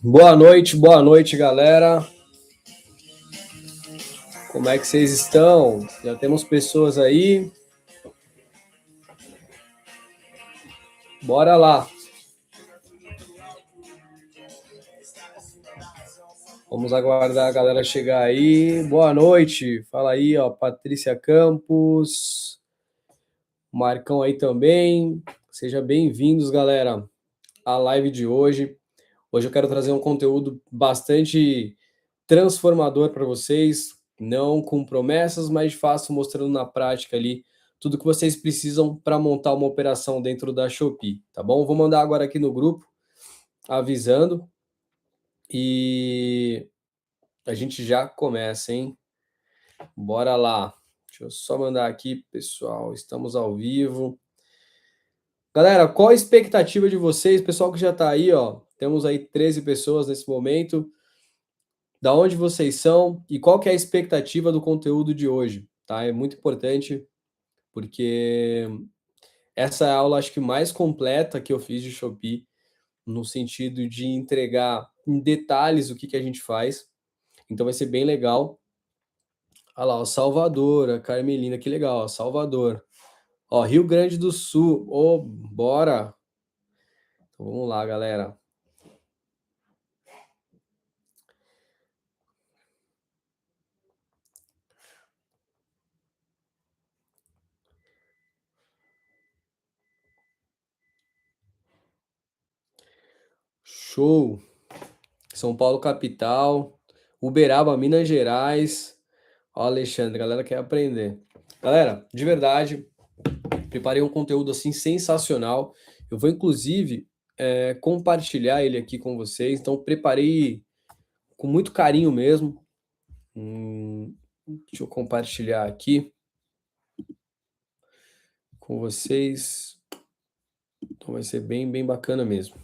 Boa noite, galera. Como é que vocês estão? Já temos pessoas aí. Bora lá. Vamos aguardar a galera chegar aí. Boa noite. Fala aí, ó, Patrícia Campos. Marcão aí também. Sejam bem-vindos, galera, à live de hoje. Hoje eu quero trazer um conteúdo bastante transformador para vocês, não com promessas, mas de fato mostrando na prática ali tudo que vocês precisam para montar uma operação dentro da Shopee, tá bom? Vou mandar agora aqui no grupo, avisando, e a gente já começa, hein? Bora lá. Deixa eu só mandar aqui, pessoal, estamos ao vivo. Galera, qual a expectativa de vocês? Pessoal que já está aí, ó, temos aí 13 pessoas nesse momento. Da onde vocês são e qual que é a expectativa do conteúdo de hoje, tá? É muito importante, porque essa é a aula, acho que mais completa que eu fiz de Shopee, no sentido de entregar em detalhes o que a gente faz. Então vai ser bem legal. Olha lá, ó, Salvador, a Carmelina, que legal, ó, Salvador. Ó, Rio Grande do Sul, ô, bora! Então, vamos lá, galera. Show! São Paulo, capital. Uberaba, Minas Gerais. Ó, Alexandre, a galera quer aprender. Galera, de verdade, preparei um conteúdo assim sensacional. Eu vou, inclusive, compartilhar ele aqui com vocês. Então, preparei com muito carinho mesmo. Deixa eu compartilhar aqui com vocês. Então, vai ser bem bacana mesmo.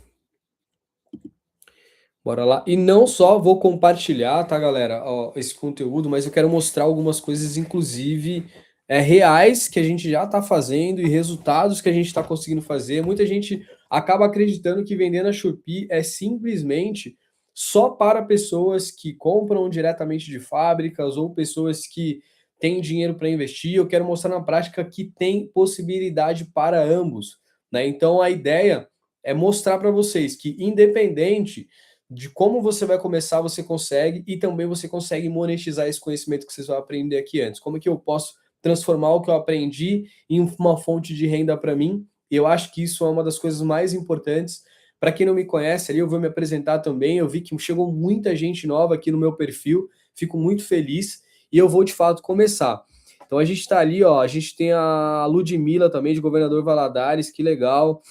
Bora lá. E não só vou compartilhar, tá, galera, ó, esse conteúdo, mas eu quero mostrar algumas coisas, inclusive, reais que a gente já está fazendo e resultados que a gente está conseguindo fazer. Muita gente acaba acreditando que vender na Shopee é simplesmente só para pessoas que compram diretamente de fábricas ou pessoas que têm dinheiro para investir. Eu quero mostrar na prática que tem possibilidade para ambos, né? Então, a ideia é mostrar para vocês que, independente de como você vai começar, você consegue, e também você consegue monetizar esse conhecimento que vocês vão aprender aqui antes. Como é que eu posso transformar o que eu aprendi em uma fonte de renda para mim? Eu acho que isso é uma das coisas mais importantes. Para quem não me conhece, ali eu vou me apresentar também. Eu vi que chegou muita gente nova aqui no meu perfil, fico muito feliz e eu vou de fato começar. Então a gente está ali, ó, a gente tem a Ludmilla também, de Governador Valadares, que legal.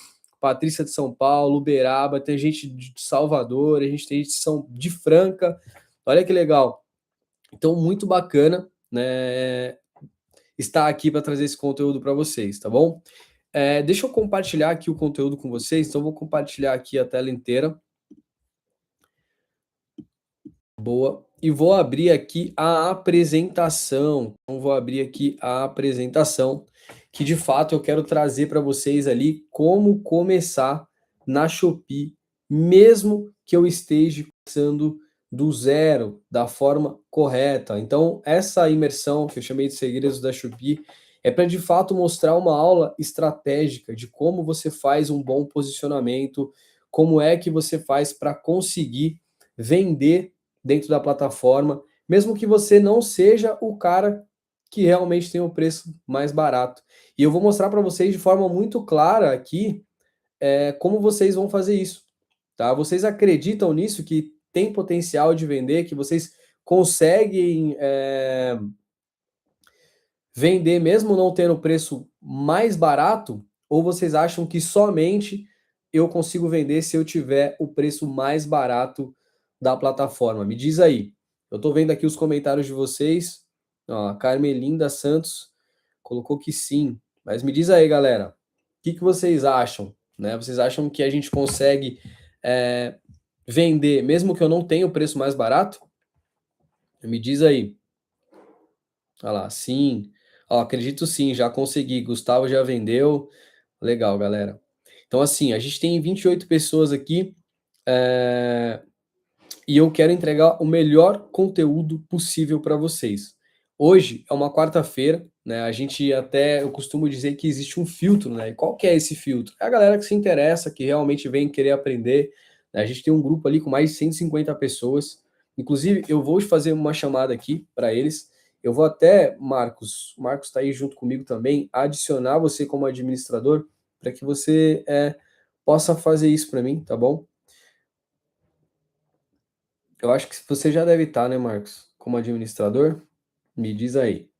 Patrícia de São Paulo, Uberaba, tem gente de Salvador, a gente tem gente de Franca. Olha que legal. Então, muito bacana, né, estar aqui para trazer esse conteúdo para vocês, tá bom? Deixa eu compartilhar aqui o conteúdo com vocês, então vou compartilhar aqui a tela inteira. Boa. E vou abrir aqui a apresentação. Então, vou abrir aqui a apresentação, que de fato eu quero trazer para vocês ali como começar na Shopee, mesmo que eu esteja começando do zero, da forma correta. Então, essa imersão que eu chamei de Segredos da Shopee é para de fato mostrar uma aula estratégica de como você faz um bom posicionamento, como é que você faz para conseguir vender dentro da plataforma, mesmo que você não seja o cara que realmente tem o preço mais barato. E eu vou mostrar para vocês de forma muito clara aqui como vocês vão fazer isso, tá? Vocês acreditam nisso, que tem potencial de vender, que vocês conseguem vender mesmo não tendo o preço mais barato? Ou vocês acham que somente eu consigo vender se eu tiver o preço mais barato da plataforma? Me diz aí. Eu estou vendo aqui os comentários de vocês. Ó, a Carmelinda Santos colocou que sim. Mas me diz aí, galera, o que vocês acham? Né? Vocês acham que a gente consegue vender mesmo que eu não tenha o preço mais barato? Me diz aí. Olha lá, sim. Ó, acredito sim, já consegui. Gustavo já vendeu. Legal, galera. Então, assim, a gente tem 28 pessoas aqui, eh, e eu quero entregar o melhor conteúdo possível para vocês. Hoje é uma quarta-feira, né? A gente até, eu costumo dizer que existe um filtro, né? E qual que é esse filtro? É a galera que se interessa, que realmente vem querer aprender, né? A gente tem um grupo ali com mais de 150 pessoas. Inclusive, eu vou fazer uma chamada aqui para eles. Eu vou até, Marcos, o Marcos está aí junto comigo também, adicionar você como administrador para que você possa fazer isso para mim, tá bom? Eu acho que você já deve estar, né, Marcos? Como administrador? Me diz aí.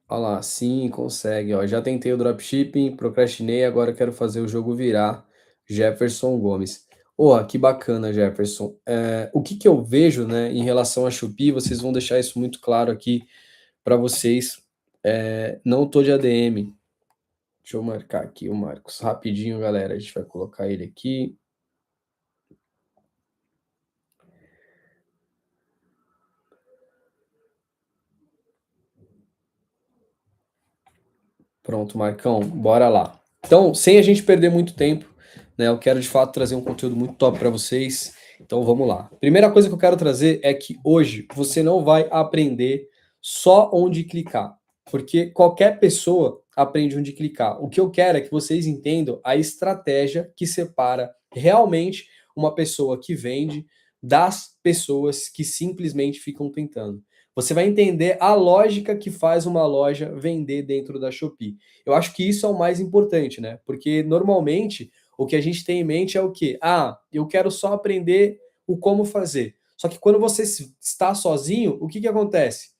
Olha lá, sim, consegue. Ó, já tentei o dropshipping, procrastinei, agora quero fazer o jogo virar. Jefferson Gomes. Oh, que bacana, Jefferson. O que que eu vejo, né, em relação a Shopee, vocês vão deixar isso muito claro aqui para vocês. Não tô de ADM. Deixa eu marcar aqui o Marcos rapidinho, galera. A gente vai colocar ele aqui. Pronto, Marcão, bora lá. Então, sem a gente perder muito tempo, né, eu quero de fato trazer um conteúdo muito top para vocês. Então, vamos lá. Primeira coisa que eu quero trazer é que hoje você não vai aprender só onde clicar, porque qualquer pessoa aprende onde clicar. O que eu quero é que vocês entendam a estratégia que separa realmente uma pessoa que vende das pessoas que simplesmente ficam tentando. Você vai entender a lógica que faz uma loja vender dentro da Shopee. Eu acho que isso é o mais importante, né? Porque normalmente o que a gente tem em mente é o quê? Ah, eu quero só aprender o como fazer. Só que quando você está sozinho, o que que acontece?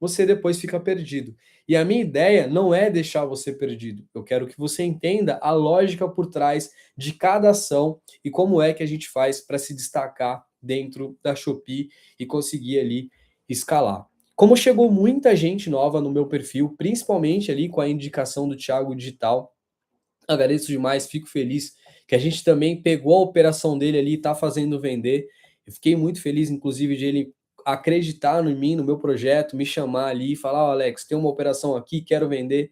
Você depois fica perdido. E a minha ideia não é deixar você perdido. Eu quero que você entenda a lógica por trás de cada ação e como é que a gente faz para se destacar dentro da Shopee e conseguir ali escalar. Como chegou muita gente nova no meu perfil, principalmente ali com a indicação do Thiago Digital, agradeço demais, fico feliz que a gente também pegou a operação dele ali e está fazendo vender. Eu fiquei muito feliz, inclusive, de ele acreditar em mim, no meu projeto, me chamar ali e falar: "Ó, Alex, tem uma operação aqui, quero vender,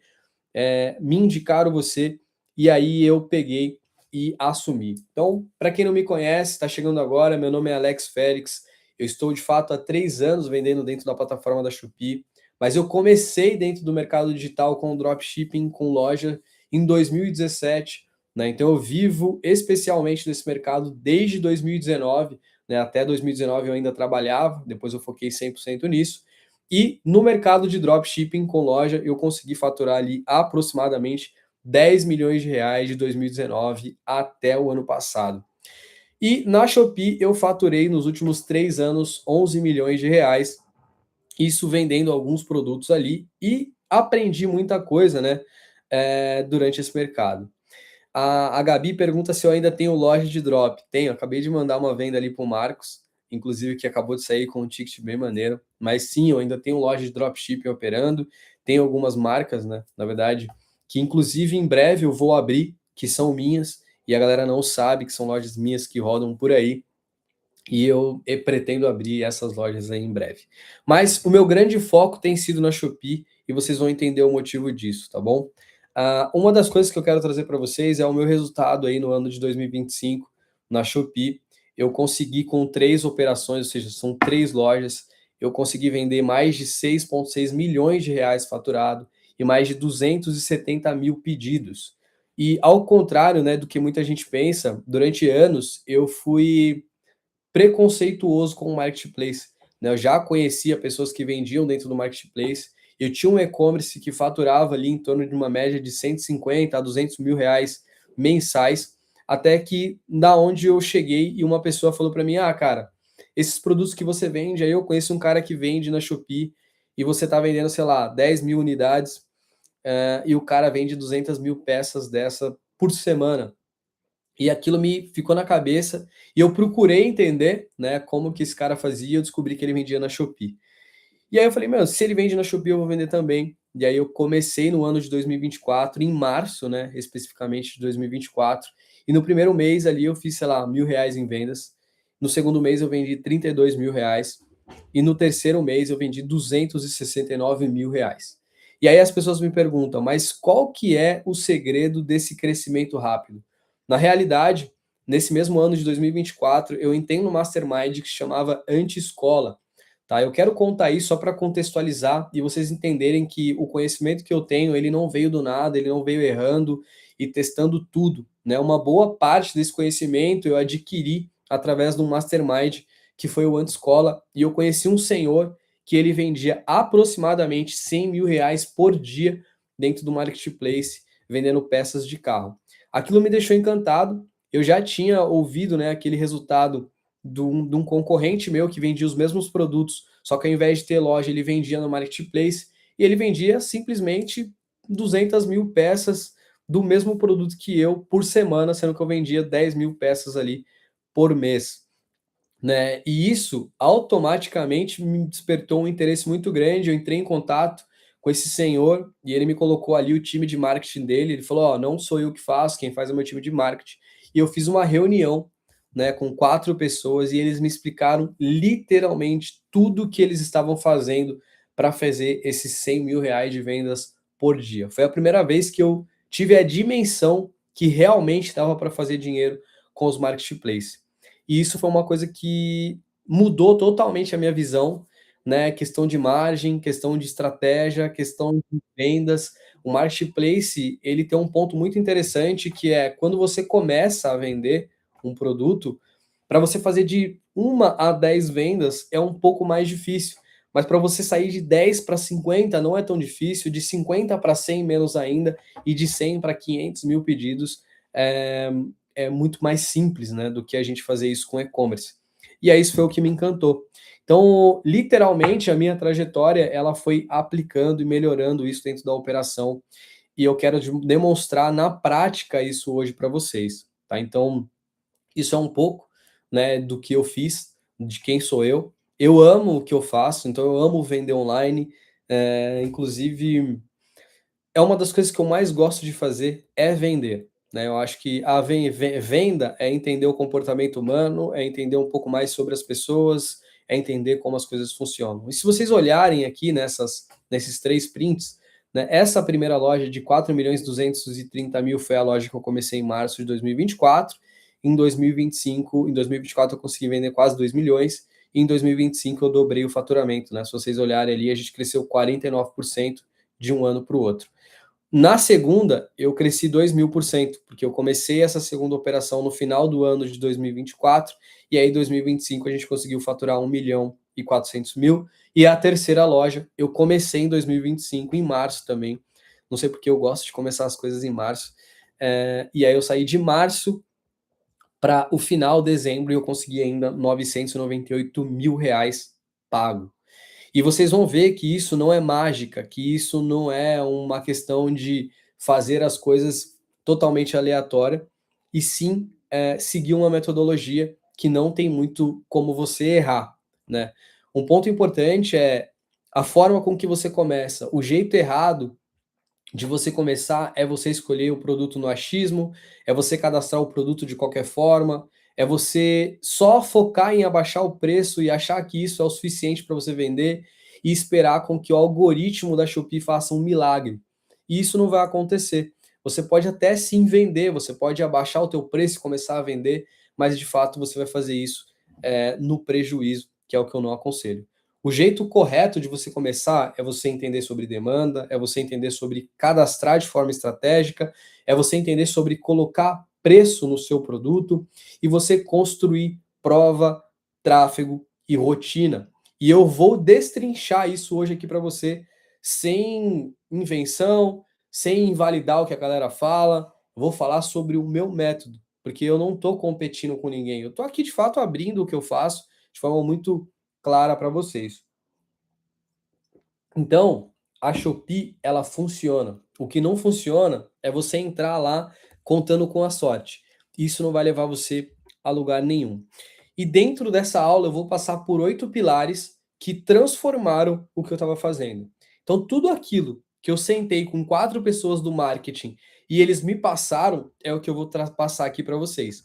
me indicaram você", e aí eu peguei e assumi. Então, para quem não me conhece, está chegando agora, meu nome é Alex Félix, eu estou de fato há 3 anos vendendo dentro da plataforma da Shopee, mas eu comecei dentro do mercado digital com dropshipping, com loja, em 2017, né? Então eu vivo especialmente nesse mercado desde 2019, né? Até 2019 eu ainda trabalhava, depois eu foquei 100% nisso. E no mercado de dropshipping com loja, eu consegui faturar ali aproximadamente 10 milhões de reais de 2019 até o ano passado. E na Shopee eu faturei nos últimos 3 anos 11 milhões de reais, isso vendendo alguns produtos ali e aprendi muita coisa, né, durante esse mercado. A Gabi pergunta se eu ainda tenho loja de drop. Tenho, acabei de mandar uma venda ali para o Marcos, inclusive que acabou de sair com um ticket bem maneiro. Mas sim, eu ainda tenho loja de dropshipping operando. Tenho algumas marcas, né? Na verdade, que inclusive em breve eu vou abrir, que são minhas, e a galera não sabe que são lojas minhas que rodam por aí. E eu pretendo abrir essas lojas aí em breve. Mas o meu grande foco tem sido na Shopee e vocês vão entender o motivo disso, tá bom? Uma das coisas que eu quero trazer para vocês é o meu resultado aí no ano de 2025 na Shopee. Eu consegui com 3 operações, ou seja, são 3 lojas, eu consegui vender mais de 6,6 milhões de reais faturado e mais de 270 mil pedidos. E ao contrário, né, do que muita gente pensa, durante anos eu fui preconceituoso com o marketplace, né? Eu já conhecia pessoas que vendiam dentro do marketplace. Eu tinha um e-commerce que faturava ali em torno de uma média de 150 a 200 mil reais mensais, até que da onde eu cheguei e uma pessoa falou para mim: ah, cara, esses produtos que você vende, aí eu conheço um cara que vende na Shopee e você tá vendendo, sei lá, 10 mil unidades, e o cara vende 200 mil peças dessa por semana. E aquilo me ficou na cabeça e eu procurei entender, né, como que esse cara fazia, e eu descobri que ele vendia na Shopee. E aí eu falei: "Meu, se ele vende na Shopee, eu vou vender também". E aí eu comecei no ano de 2024, em março, né, especificamente de 2024, e no primeiro mês ali eu fiz, sei lá, R$ 1.000 em vendas. no segundo mês eu vendi R$ 32.000 e no terceiro mês eu vendi R$ 269.000. E aí as pessoas me perguntam, mas qual que é o segredo desse crescimento rápido? Na realidade, nesse mesmo ano de 2024, eu entrei no Mastermind que se chamava Anti-Escola. Tá? Eu quero contar isso só para contextualizar e vocês entenderem que o conhecimento que eu tenho, ele não veio do nada, ele não veio errando e testando tudo, né? Uma boa parte desse conhecimento eu adquiri através de um Mastermind que foi o Anti-Escola, e eu conheci um senhor que ele vendia aproximadamente R$ 100.000 por dia dentro do marketplace, vendendo peças de carro. Aquilo me deixou encantado. Eu já tinha ouvido, né, aquele resultado de um concorrente meu que vendia os mesmos produtos, só que ao invés de ter loja, ele vendia no marketplace e ele vendia simplesmente 200.000 peças do mesmo produto que eu por semana, sendo que eu vendia 10.000 peças ali por mês, né? E isso automaticamente me despertou um interesse muito grande. Eu entrei em contato com esse senhor e ele me colocou ali o time de marketing dele. Ele falou: Ó, não sou eu que faço, quem faz é o meu time de marketing. E eu fiz uma reunião, né, com 4 pessoas e eles me explicaram literalmente tudo que eles estavam fazendo para fazer esses R$ 100.000 de vendas por dia. Foi a primeira vez que eu tive a dimensão que realmente dava para fazer dinheiro com os marketplaces. E isso foi uma coisa que mudou totalmente a minha visão, né? Questão de margem, questão de estratégia, questão de vendas. O marketplace, ele tem um ponto muito interessante que é quando você começa a vender um produto, para você fazer de 1 a 10 vendas é um pouco mais difícil. Mas para você sair de 10 para 50 não é tão difícil, de 50 para 100 menos ainda, e de 100 para 500 mil pedidos é muito mais simples, né, do que a gente fazer isso com e-commerce. E aí isso foi o que me encantou. Então, literalmente, a minha trajetória, ela foi aplicando e melhorando isso dentro da operação, e eu quero demonstrar na prática isso hoje para vocês, tá? Então, isso é um pouco, né, do que eu fiz, de quem sou eu. Eu amo o que eu faço, então eu amo vender online, inclusive é uma das coisas que eu mais gosto de fazer é vender, né? Eu acho que a venda é entender o comportamento humano, é entender um pouco mais sobre as pessoas, é entender como as coisas funcionam. E se vocês olharem aqui nesses 3 prints, né, essa primeira loja de 4.230.000 foi a loja que eu comecei em março de 2024. Em 2025, em 2024 eu consegui vender quase 2 milhões, e em 2025 eu dobrei o faturamento, né? Se vocês olharem ali, a gente cresceu 49% de um ano para o outro. Na segunda, eu cresci 2.000%, porque eu comecei essa segunda operação no final do ano de 2024, e aí em 2025 a gente conseguiu faturar 1.400.000. E a terceira loja, eu comecei em 2025, em março também. Não sei porque eu gosto de começar as coisas em março. E aí eu saí de março para o final de dezembro e eu consegui ainda R$ 998.000 pago. E vocês vão ver que isso não é mágica, que isso não é uma questão de fazer as coisas totalmente aleatória, e sim seguir uma metodologia que não tem muito como você errar, né? Um ponto importante é a forma com que você começa. O jeito errado de você começar é você escolher o produto no achismo, é você cadastrar o produto de qualquer forma, é você só focar em abaixar o preço e achar que isso é o suficiente para você vender e esperar com que o algoritmo da Shopee faça um milagre. E isso não vai acontecer. Você pode até sim vender, você pode abaixar o teu preço e começar a vender, mas de fato você vai fazer isso no prejuízo, que é o que eu não aconselho. O jeito correto de você começar é você entender sobre demanda, é você entender sobre cadastrar de forma estratégica, é você entender sobre colocar preço no seu produto e você construir prova, tráfego e rotina. E eu vou destrinchar isso hoje aqui para você, sem invenção, sem invalidar o que a galera fala. Vou falar sobre o meu método, porque eu não estou competindo com ninguém. Eu estou aqui de fato abrindo o que eu faço de forma muito clara para vocês. Então, a Shopee, ela funciona. O que não funciona é você entrar lá contando com a sorte. Isso não vai levar você a lugar nenhum. E dentro dessa aula eu vou passar por 8 pilares que transformaram o que eu estava fazendo. Então, tudo aquilo que eu sentei com 4 pessoas do marketing e eles me passaram é o que eu vou passar aqui para vocês.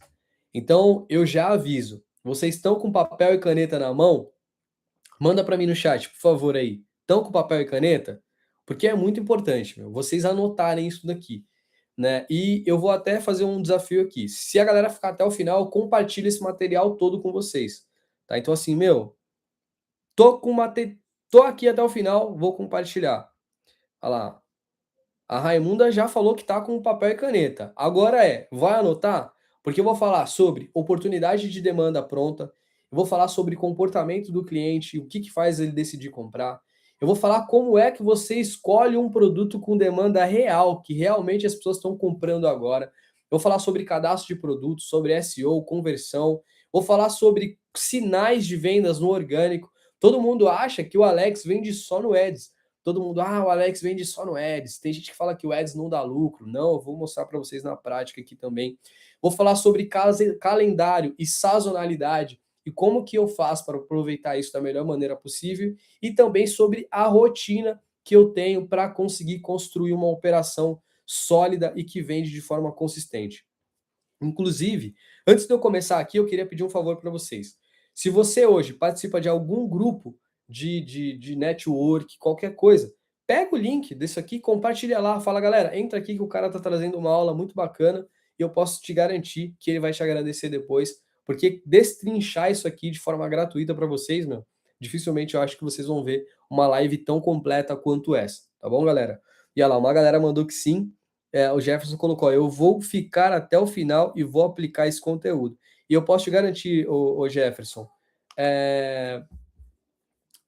Então, eu já aviso, Vocês estão com papel e caneta na mão? Manda para mim no chat, por favor, aí. Estão com papel e caneta? Porque é muito importante, meu, vocês anotarem isso daqui, né? E eu vou até fazer um desafio aqui. Se a galera ficar até o final, compartilha esse material todo com vocês, tá? Então, assim, meu, tô aqui até o final, vou compartilhar. Olha lá. A Raimunda já falou que tá com papel e caneta. Agora vai anotar? Porque eu vou falar sobre oportunidade de demanda pronta, eu vou falar sobre comportamento do cliente, o que faz ele decidir comprar. Eu vou falar como é que você escolhe um produto com demanda real, que realmente as pessoas estão comprando agora. Eu vou falar sobre cadastro de produtos, sobre SEO, conversão. Vou falar sobre sinais de vendas no orgânico. Todo mundo acha que o Alex vende só no Ads. Todo mundo, o Alex vende só no Ads. Tem gente que fala que o Ads não dá lucro. Não, eu vou mostrar para vocês na prática aqui também. Vou falar sobre calendário e sazonalidade e como que eu faço para aproveitar isso da melhor maneira possível e também sobre a rotina que eu tenho para conseguir construir uma operação sólida e que vende de forma consistente. Inclusive, antes de eu começar aqui, eu queria pedir um favor para vocês. Se você hoje participa de algum grupo de network, qualquer coisa, pega o link desse aqui, compartilha lá, fala, galera, entra aqui que o cara está trazendo uma aula muito bacana e eu posso te garantir que ele vai te agradecer depois, porque destrinchar isso aqui de forma gratuita para vocês, meu, dificilmente eu acho que vocês vão ver uma live tão completa quanto essa, tá bom, galera? E olha lá, uma galera mandou que sim, o Jefferson colocou, eu vou ficar até o final e vou aplicar esse conteúdo. E eu posso te garantir, o Jefferson,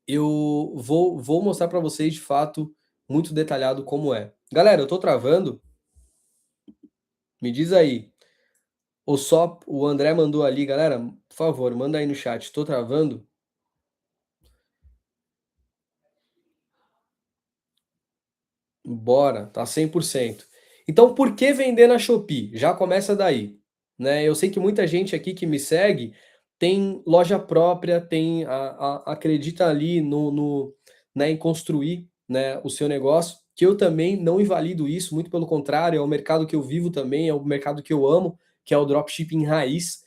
eu vou mostrar para vocês de fato muito detalhado como é. Galera, eu tô travando? Me diz aí. Ou só o André mandou ali, galera, por favor, manda aí no chat. Tô travando? Bora, tá 100%. Então, por que vender na Shopee? Já começa daí, né? Eu sei que muita gente aqui que me segue tem loja própria, acredita ali né, em construir, né, o seu negócio, que eu também não invalido isso, muito pelo contrário, é o mercado que eu vivo também, é o mercado que eu amo, que é o dropshipping raiz.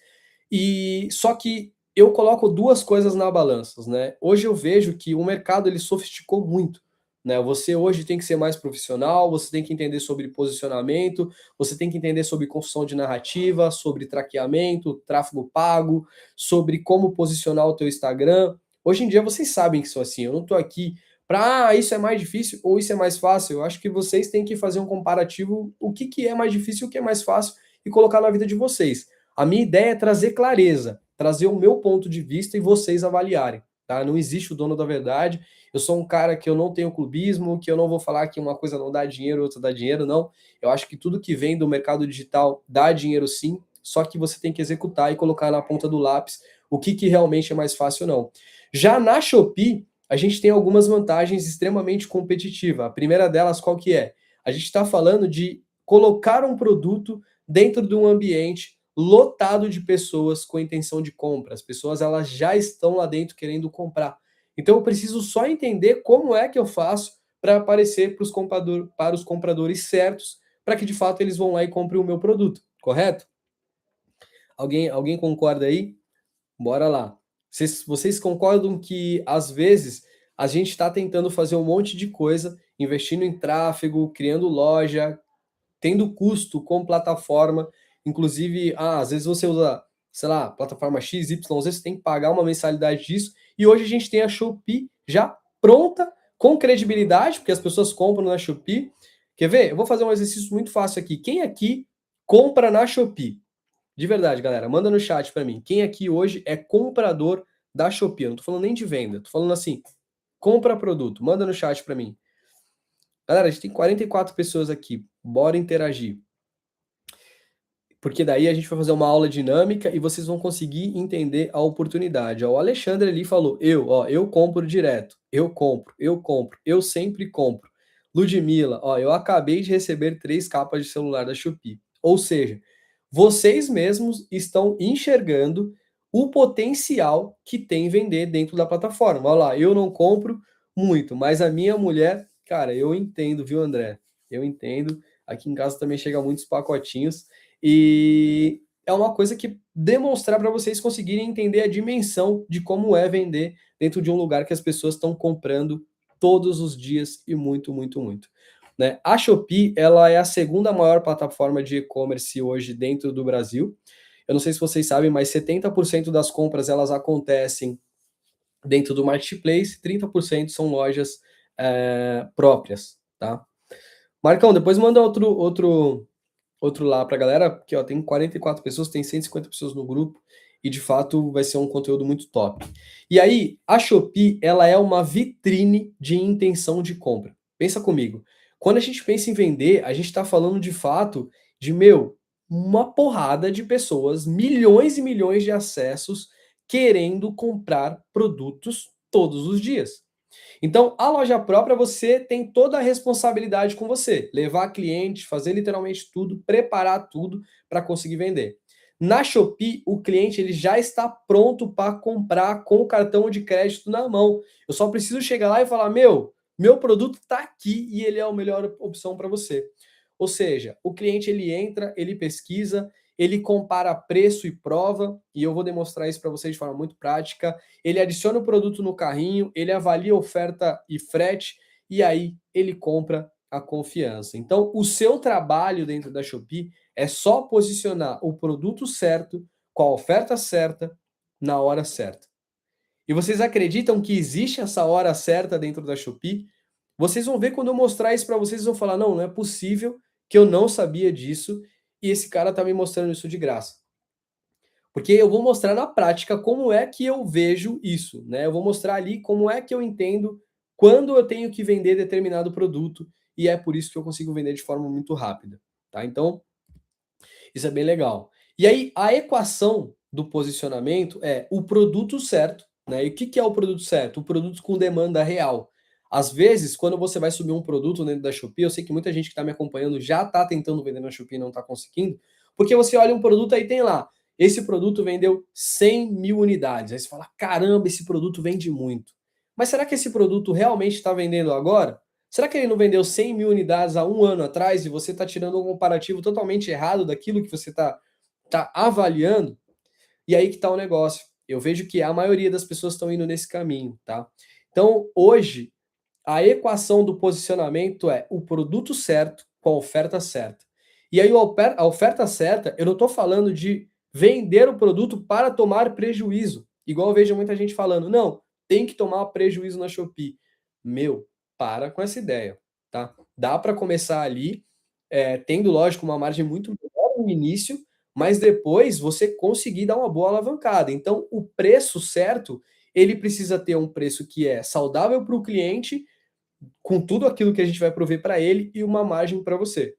E só que eu coloco duas coisas na balança, né? Hoje eu vejo que o mercado ele sofisticou muito, né? Você hoje tem que ser mais profissional, você tem que entender sobre posicionamento, você tem que entender sobre construção de narrativa, sobre traqueamento, tráfego pago, sobre como posicionar o teu Instagram. Hoje em dia vocês sabem que sou assim, eu não estou aqui para isso é mais difícil ou isso é mais fácil. Eu acho que vocês têm que fazer um comparativo, o que é mais difícil, o que é mais fácil e colocar na vida de vocês. A minha ideia é trazer clareza, trazer o meu ponto de vista e vocês avaliarem, tá? Não existe o dono da verdade. Eu sou um cara que eu não tenho clubismo, que eu não vou falar que uma coisa não dá dinheiro, outra dá dinheiro, não. Eu acho que tudo que vem do mercado digital dá dinheiro sim, só que você tem que executar e colocar na ponta do lápis o que realmente é mais fácil ou não. Já na Shopee, a gente tem algumas vantagens extremamente competitivas. A primeira delas, qual que é? A gente está falando de colocar um produto dentro de um ambiente lotado de pessoas com intenção de compra. As pessoas elas já estão lá dentro querendo comprar. Então eu preciso só entender como é que eu faço para aparecer para os compradores certos, para que de fato eles vão lá e comprem o meu produto, correto? Alguém concorda aí? Bora lá. Vocês concordam que às vezes a gente está tentando fazer um monte de coisa, investindo em tráfego, criando loja, tendo custo com plataforma, inclusive, às vezes você usa, sei lá, plataforma X, Y, às vezes você tem que pagar uma mensalidade disso, e hoje a gente tem a Shopee já pronta, com credibilidade, porque as pessoas compram na Shopee. Quer ver? Eu vou fazer um exercício muito fácil aqui. Quem aqui compra na Shopee? De verdade, galera, manda no chat para mim. Quem aqui hoje é comprador da Shopee? Eu não tô falando nem de venda, tô falando assim, compra produto. Manda no chat para mim. Galera, a gente tem 44 pessoas aqui. Bora interagir. Porque daí a gente vai fazer uma aula dinâmica e vocês vão conseguir entender a oportunidade. Ó, o Alexandre ali falou: eu compro direto, eu sempre compro. Ludmila, eu acabei de receber 3 capas de celular da Shopee. Ou seja, vocês mesmos estão enxergando o potencial que tem vender dentro da plataforma. Olha lá, eu não compro muito, mas a minha mulher, cara, eu entendo, viu, André? Eu entendo. Aqui em casa também chegam muitos pacotinhos. E é uma coisa que demonstrar para vocês conseguirem entender a dimensão de como é vender dentro de um lugar que as pessoas estão comprando todos os dias e muito, muito, muito. Né? A Shopee, ela é a segunda maior plataforma de e-commerce hoje dentro do Brasil. Eu não sei se vocês sabem, mas 70% das compras elas acontecem dentro do marketplace, 30% são lojas próprias, tá? Marcão, depois manda outro lá pra galera, porque ó, tem 44 pessoas, tem 150 pessoas no grupo, e de fato vai ser um conteúdo muito top. E aí, a Shopee, ela é uma vitrine de intenção de compra. Pensa comigo. Quando a gente pensa em vender, a gente está falando de fato de, uma porrada de pessoas, milhões e milhões de acessos querendo comprar produtos todos os dias. Então, a loja própria, você tem toda a responsabilidade com você. Levar cliente, fazer literalmente tudo, preparar tudo para conseguir vender. Na Shopee, o cliente ele já está pronto para comprar com o cartão de crédito na mão. Eu só preciso chegar lá e falar: meu produto está aqui e ele é a melhor opção para você. Ou seja, o cliente ele entra, ele pesquisa, ele compara preço e prova, e eu vou demonstrar isso para vocês de forma muito prática. Ele adiciona o produto no carrinho, ele avalia a oferta e frete, e aí ele compra a confiança. Então, o seu trabalho dentro da Shopee é só posicionar o produto certo, com a oferta certa, na hora certa. E vocês acreditam que existe essa hora certa dentro da Shopee? Vocês vão ver quando eu mostrar isso para vocês, vocês vão falar: não, não é possível que eu não sabia disso e esse cara tá me mostrando isso de graça. Porque eu vou mostrar na prática como é que eu vejo isso, né? Eu vou mostrar ali como é que eu entendo quando eu tenho que vender determinado produto e é por isso que eu consigo vender de forma muito rápida, tá? Então, isso é bem legal. E aí, a equação do posicionamento é o produto certo, né? E o que que é o produto certo? O produto com demanda real. Às vezes, quando você vai subir um produto dentro da Shopee, eu sei que muita gente que está me acompanhando já está tentando vender na Shopee e não está conseguindo, porque você olha um produto aí tem lá, esse produto vendeu 100 mil unidades. Aí você fala: caramba, esse produto vende muito. Mas será que esse produto realmente está vendendo agora? Será que ele não vendeu 100 mil unidades há um ano atrás e você está tirando um comparativo totalmente errado daquilo que você tá avaliando? E aí que está o negócio. Eu vejo que a maioria das pessoas estão indo nesse caminho, tá? Então, hoje, a equação do posicionamento é o produto certo com a oferta certa. E aí, a oferta certa, eu não estou falando de vender o produto para tomar prejuízo. Igual eu vejo muita gente falando: não, tem que tomar prejuízo na Shopee. Para com essa ideia, tá? Dá para começar ali, tendo, lógico, uma margem muito menor no início, mas depois você conseguir dar uma boa alavancada. Então, o preço certo, ele precisa ter um preço que é saudável para o cliente, com tudo aquilo que a gente vai prover para ele e uma margem para você.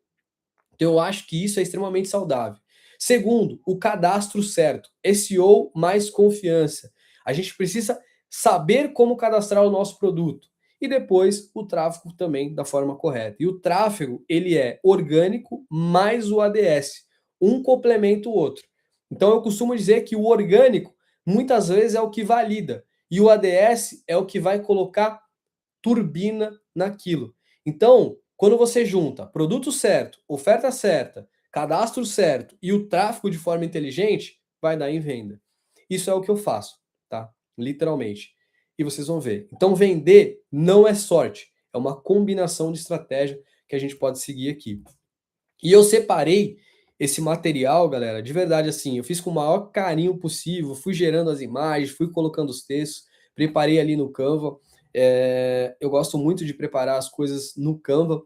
Então, eu acho que isso é extremamente saudável. Segundo, o cadastro certo. SEO mais confiança. A gente precisa saber como cadastrar o nosso produto. E depois, o tráfego também da forma correta. E o tráfego, ele é orgânico mais o ADS. Um complementa o outro. Então, eu costumo dizer que o orgânico, muitas vezes, é o que valida. E o ADS é o que vai colocar turbina naquilo. Então, quando você junta produto certo, oferta certa, cadastro certo e o tráfego de forma inteligente, vai dar em venda. Isso é o que eu faço, tá? Literalmente. E vocês vão ver. Então, vender não é sorte, é uma combinação de estratégia que a gente pode seguir aqui. E eu separei esse material, galera, de verdade assim, eu fiz com o maior carinho possível, fui gerando as imagens, fui colocando os textos, preparei ali no Canva. Eu gosto muito de preparar as coisas no Canva,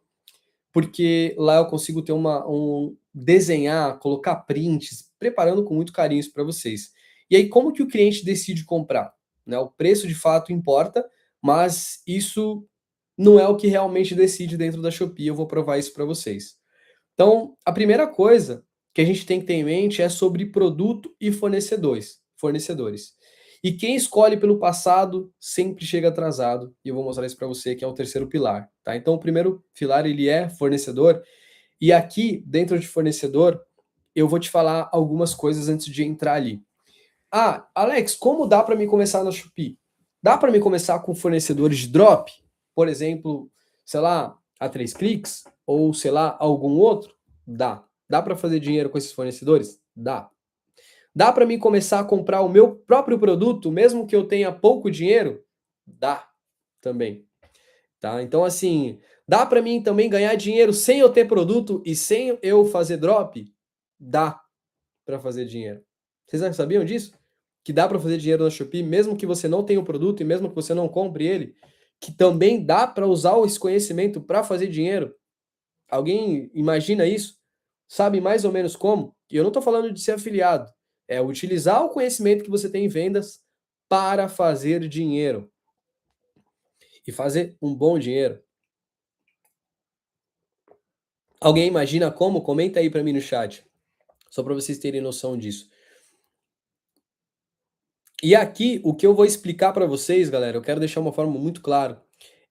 porque lá eu consigo ter desenhar, colocar prints, preparando com muito carinho isso para vocês. E aí, como que o cliente decide comprar? Né? O preço de fato importa, mas isso não é o que realmente decide dentro da Shopee. Eu vou provar isso para vocês. Então, a primeira coisa que a gente tem que ter em mente é sobre produto e fornecedores. E quem escolhe pelo passado sempre chega atrasado, e eu vou mostrar isso para você, que é o terceiro pilar, tá? Então, o primeiro pilar, ele é fornecedor, e aqui, dentro de fornecedor, eu vou te falar algumas coisas antes de entrar ali. Ah, Alex, como dá para mim começar na Shopee? Dá para mim começar com fornecedores de drop? Por exemplo, sei lá, a 3 cliques ou sei lá, algum outro? Dá. Dá para fazer dinheiro com esses fornecedores? Dá. Dá para mim começar a comprar o meu próprio produto, mesmo que eu tenha pouco dinheiro? Dá também, tá? Então, assim, dá para mim também ganhar dinheiro sem eu ter produto e sem eu fazer drop? Dá para fazer dinheiro. Vocês já sabiam disso? Que dá para fazer dinheiro na Shopee, mesmo que você não tenha o produto e mesmo que você não compre ele, que também dá para usar esse conhecimento para fazer dinheiro. Alguém imagina isso? Sabe mais ou menos como? E eu não estou falando de ser afiliado. É utilizar o conhecimento que você tem em vendas para fazer dinheiro. E fazer um bom dinheiro. Alguém imagina como? Comenta aí para mim no chat. Só para vocês terem noção disso. E aqui, o que eu vou explicar para vocês, galera, eu quero deixar uma forma muito clara.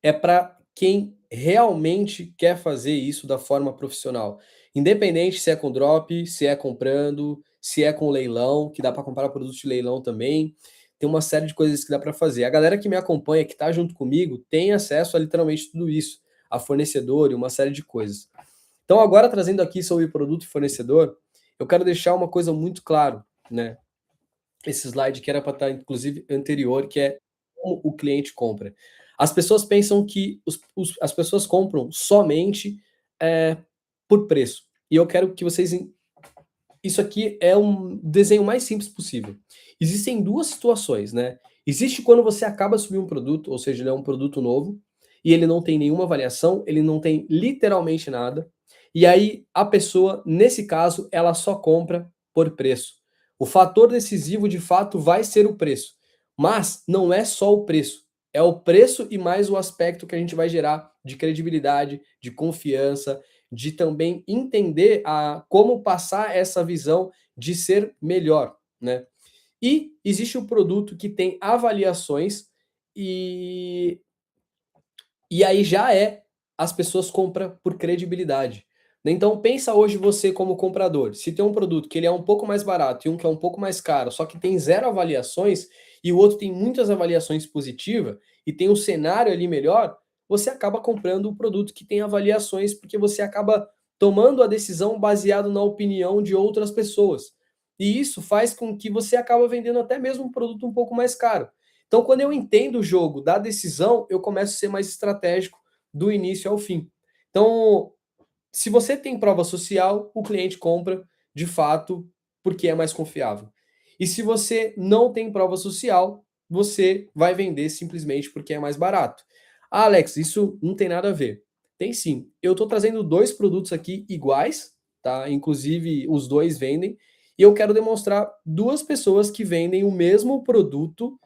É para quem realmente quer fazer isso da forma profissional. Independente se é com drop, se é comprando, se é com leilão, que dá para comprar produtos de leilão também. Tem uma série de coisas que dá para fazer. A galera que me acompanha, que está junto comigo, tem acesso a literalmente tudo isso, a fornecedor e uma série de coisas. Então, agora trazendo aqui sobre produto e fornecedor, eu quero deixar uma coisa muito claro, né? Esse slide que era para estar, inclusive, anterior, que é como o cliente compra. As pessoas pensam que as pessoas compram somente por preço. E eu quero que vocês. Isso aqui é um desenho mais simples possível. Existem duas situações, né? Existe quando você acaba de subir um produto, ou seja, ele é um produto novo, e ele não tem nenhuma avaliação, ele não tem literalmente nada. E aí a pessoa, nesse caso, ela só compra por preço. O fator decisivo, de fato, vai ser o preço. Mas não é só o preço. É o preço e mais o aspecto que a gente vai gerar de credibilidade, de confiança, de também entender como passar essa visão de ser melhor, né? E existe o produto que tem avaliações e e aí já as pessoas compram por credibilidade. Né? Então pensa hoje você como comprador, se tem um produto que ele é um pouco mais barato e um que é um pouco mais caro, só que tem zero avaliações e o outro tem muitas avaliações positivas e tem um cenário ali melhor, você acaba comprando o produto que tem avaliações porque você acaba tomando a decisão baseado na opinião de outras pessoas. E isso faz com que você acaba vendendo até mesmo um produto um pouco mais caro. Então, quando eu entendo o jogo da decisão, eu começo a ser mais estratégico do início ao fim. Então, se você tem prova social, o cliente compra de fato porque é mais confiável. E se você não tem prova social, você vai vender simplesmente porque é mais barato. Ah, Alex, isso não tem nada a ver. Tem sim. Eu estou trazendo dois produtos aqui iguais, tá? Inclusive, os dois vendem. E eu quero demonstrar duas pessoas que vendem o mesmo produto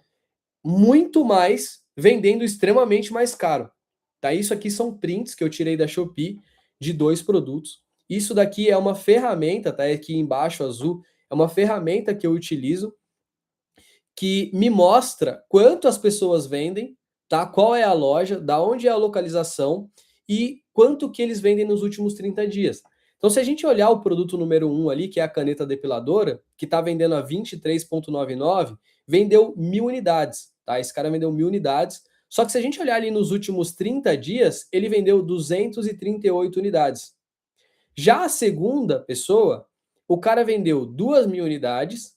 muito mais, vendendo extremamente mais caro. Tá? Isso aqui são prints que eu tirei da Shopee de dois produtos. Isso daqui é uma ferramenta, tá? Aqui embaixo azul, é uma ferramenta que eu utilizo que me mostra quanto as pessoas vendem, tá? Qual é a loja, da onde é a localização e quanto que eles vendem nos últimos 30 dias. Então, se a gente olhar o produto número um ali, que é a caneta depiladora, que está vendendo a 23,99, vendeu 1.000 unidades, tá? Esse cara vendeu 1.000 unidades. Só que se a gente olhar ali nos últimos 30 dias, ele vendeu 238 unidades. Já a segunda pessoa, o cara vendeu 2.000 unidades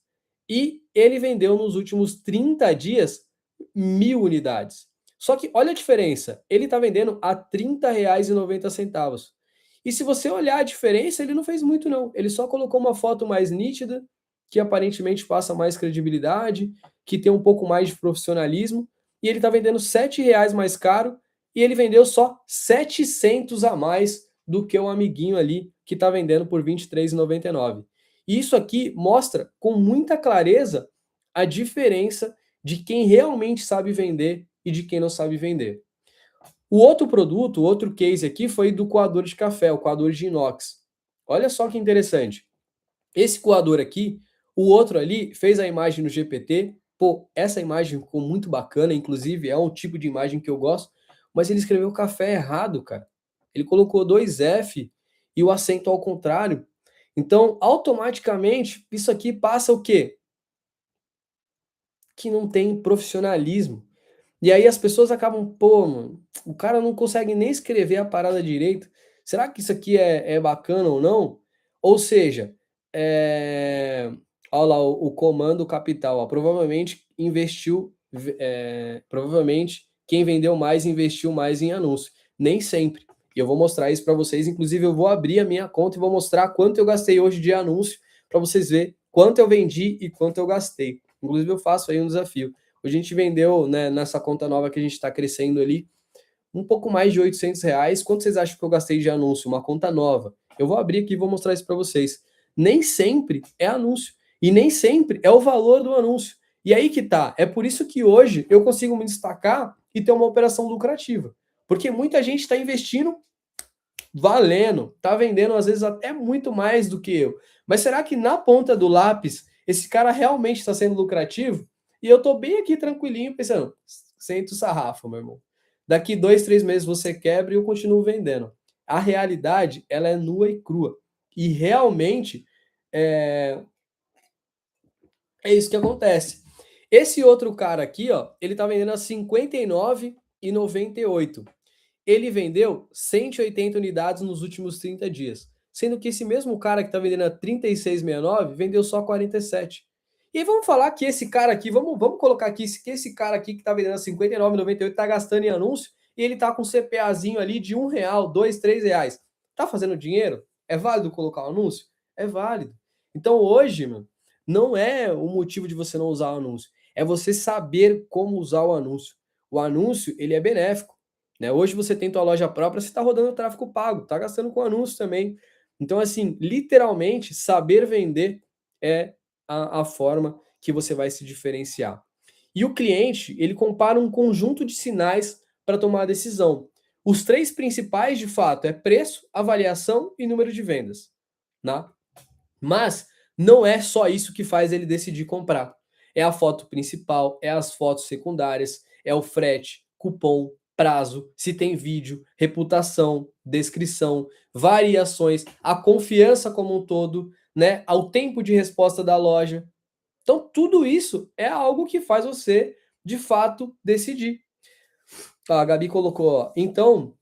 e ele vendeu nos últimos 30 dias 1.000 unidades. Só que olha a diferença, ele está vendendo a R$ 30,90. E se você olhar a diferença, ele não fez muito não. Ele só colocou uma foto mais nítida, que aparentemente passa mais credibilidade, que tem um pouco mais de profissionalismo, e ele está vendendo R$ 7 mais caro, e ele vendeu só 700 a mais do que o amiguinho ali que está vendendo por R$ 23,99. E isso aqui mostra com muita clareza a diferença de quem realmente sabe vender e de quem não sabe vender. O outro produto, o outro case aqui foi do coador de café, o coador de inox. Olha só que interessante. Esse coador aqui, o outro ali fez a imagem no GPT. Pô, essa imagem ficou muito bacana, inclusive é um tipo de imagem que eu gosto, mas ele escreveu café errado, cara. Ele colocou dois F e o acento ao contrário. Então, automaticamente, isso aqui passa o quê? Que não tem profissionalismo. E aí as pessoas acabam, pô, mano, o cara não consegue nem escrever a parada direito. Será que isso aqui é bacana ou não? Ou seja, Olha lá o comando capital, ó, provavelmente investiu, provavelmente quem vendeu mais investiu mais em anúncio. Nem sempre. E eu vou mostrar isso para vocês. Inclusive, eu vou abrir a minha conta e vou mostrar quanto eu gastei hoje de anúncio para vocês verem quanto eu vendi e quanto eu gastei. Inclusive, eu faço aí um desafio. Hoje a gente vendeu, né, nessa conta nova que a gente está crescendo ali, um pouco mais de R$ 800. Quanto vocês acham que eu gastei de anúncio? Uma conta nova. Eu vou abrir aqui e vou mostrar isso para vocês. Nem sempre é anúncio. E nem sempre é o valor do anúncio. E aí que tá. É por isso que hoje eu consigo me destacar e ter uma operação lucrativa. Porque muita gente está investindo valendo, está vendendo às vezes até muito mais do que eu. Mas será que na ponta do lápis esse cara realmente está sendo lucrativo? E eu estou bem aqui tranquilinho pensando, senta o sarrafo, meu irmão. Daqui 2, 3 meses você quebra e eu continuo vendendo. A realidade, ela é nua e crua. E realmente é, é isso que acontece. Esse outro cara aqui, ó, ele tá vendendo a R$ 59,98. Ele vendeu 180 unidades nos últimos 30 dias. Sendo que esse mesmo cara que está vendendo a 36,69 vendeu só 47. E aí vamos falar que esse cara aqui, vamos colocar aqui que esse cara aqui que está vendendo a 59,98 está gastando em anúncio e ele está com um CPAzinho ali de R$ 1, R$ 2, R$ 3. Tá fazendo dinheiro? É válido colocar o anúncio? É válido. Então hoje, mano, não é o motivo de você não usar o anúncio. É você saber como usar o anúncio. O anúncio, ele é benéfico. Né? Hoje você tem tua loja própria, você está rodando tráfego pago, está gastando com anúncio também. Então, assim, literalmente, saber vender é a forma que você vai se diferenciar. E o cliente, ele compara um conjunto de sinais para tomar a decisão. Os três principais, de fato, é preço, avaliação e número de vendas. Né? Mas não é só isso que faz ele decidir comprar. É a foto principal, é as fotos secundárias, é o frete, cupom, prazo, se tem vídeo, reputação, descrição, variações, a confiança como um todo, né? Ao tempo de resposta da loja. Então, tudo isso é algo que faz você, de fato, decidir. A Gabi colocou, ó, então,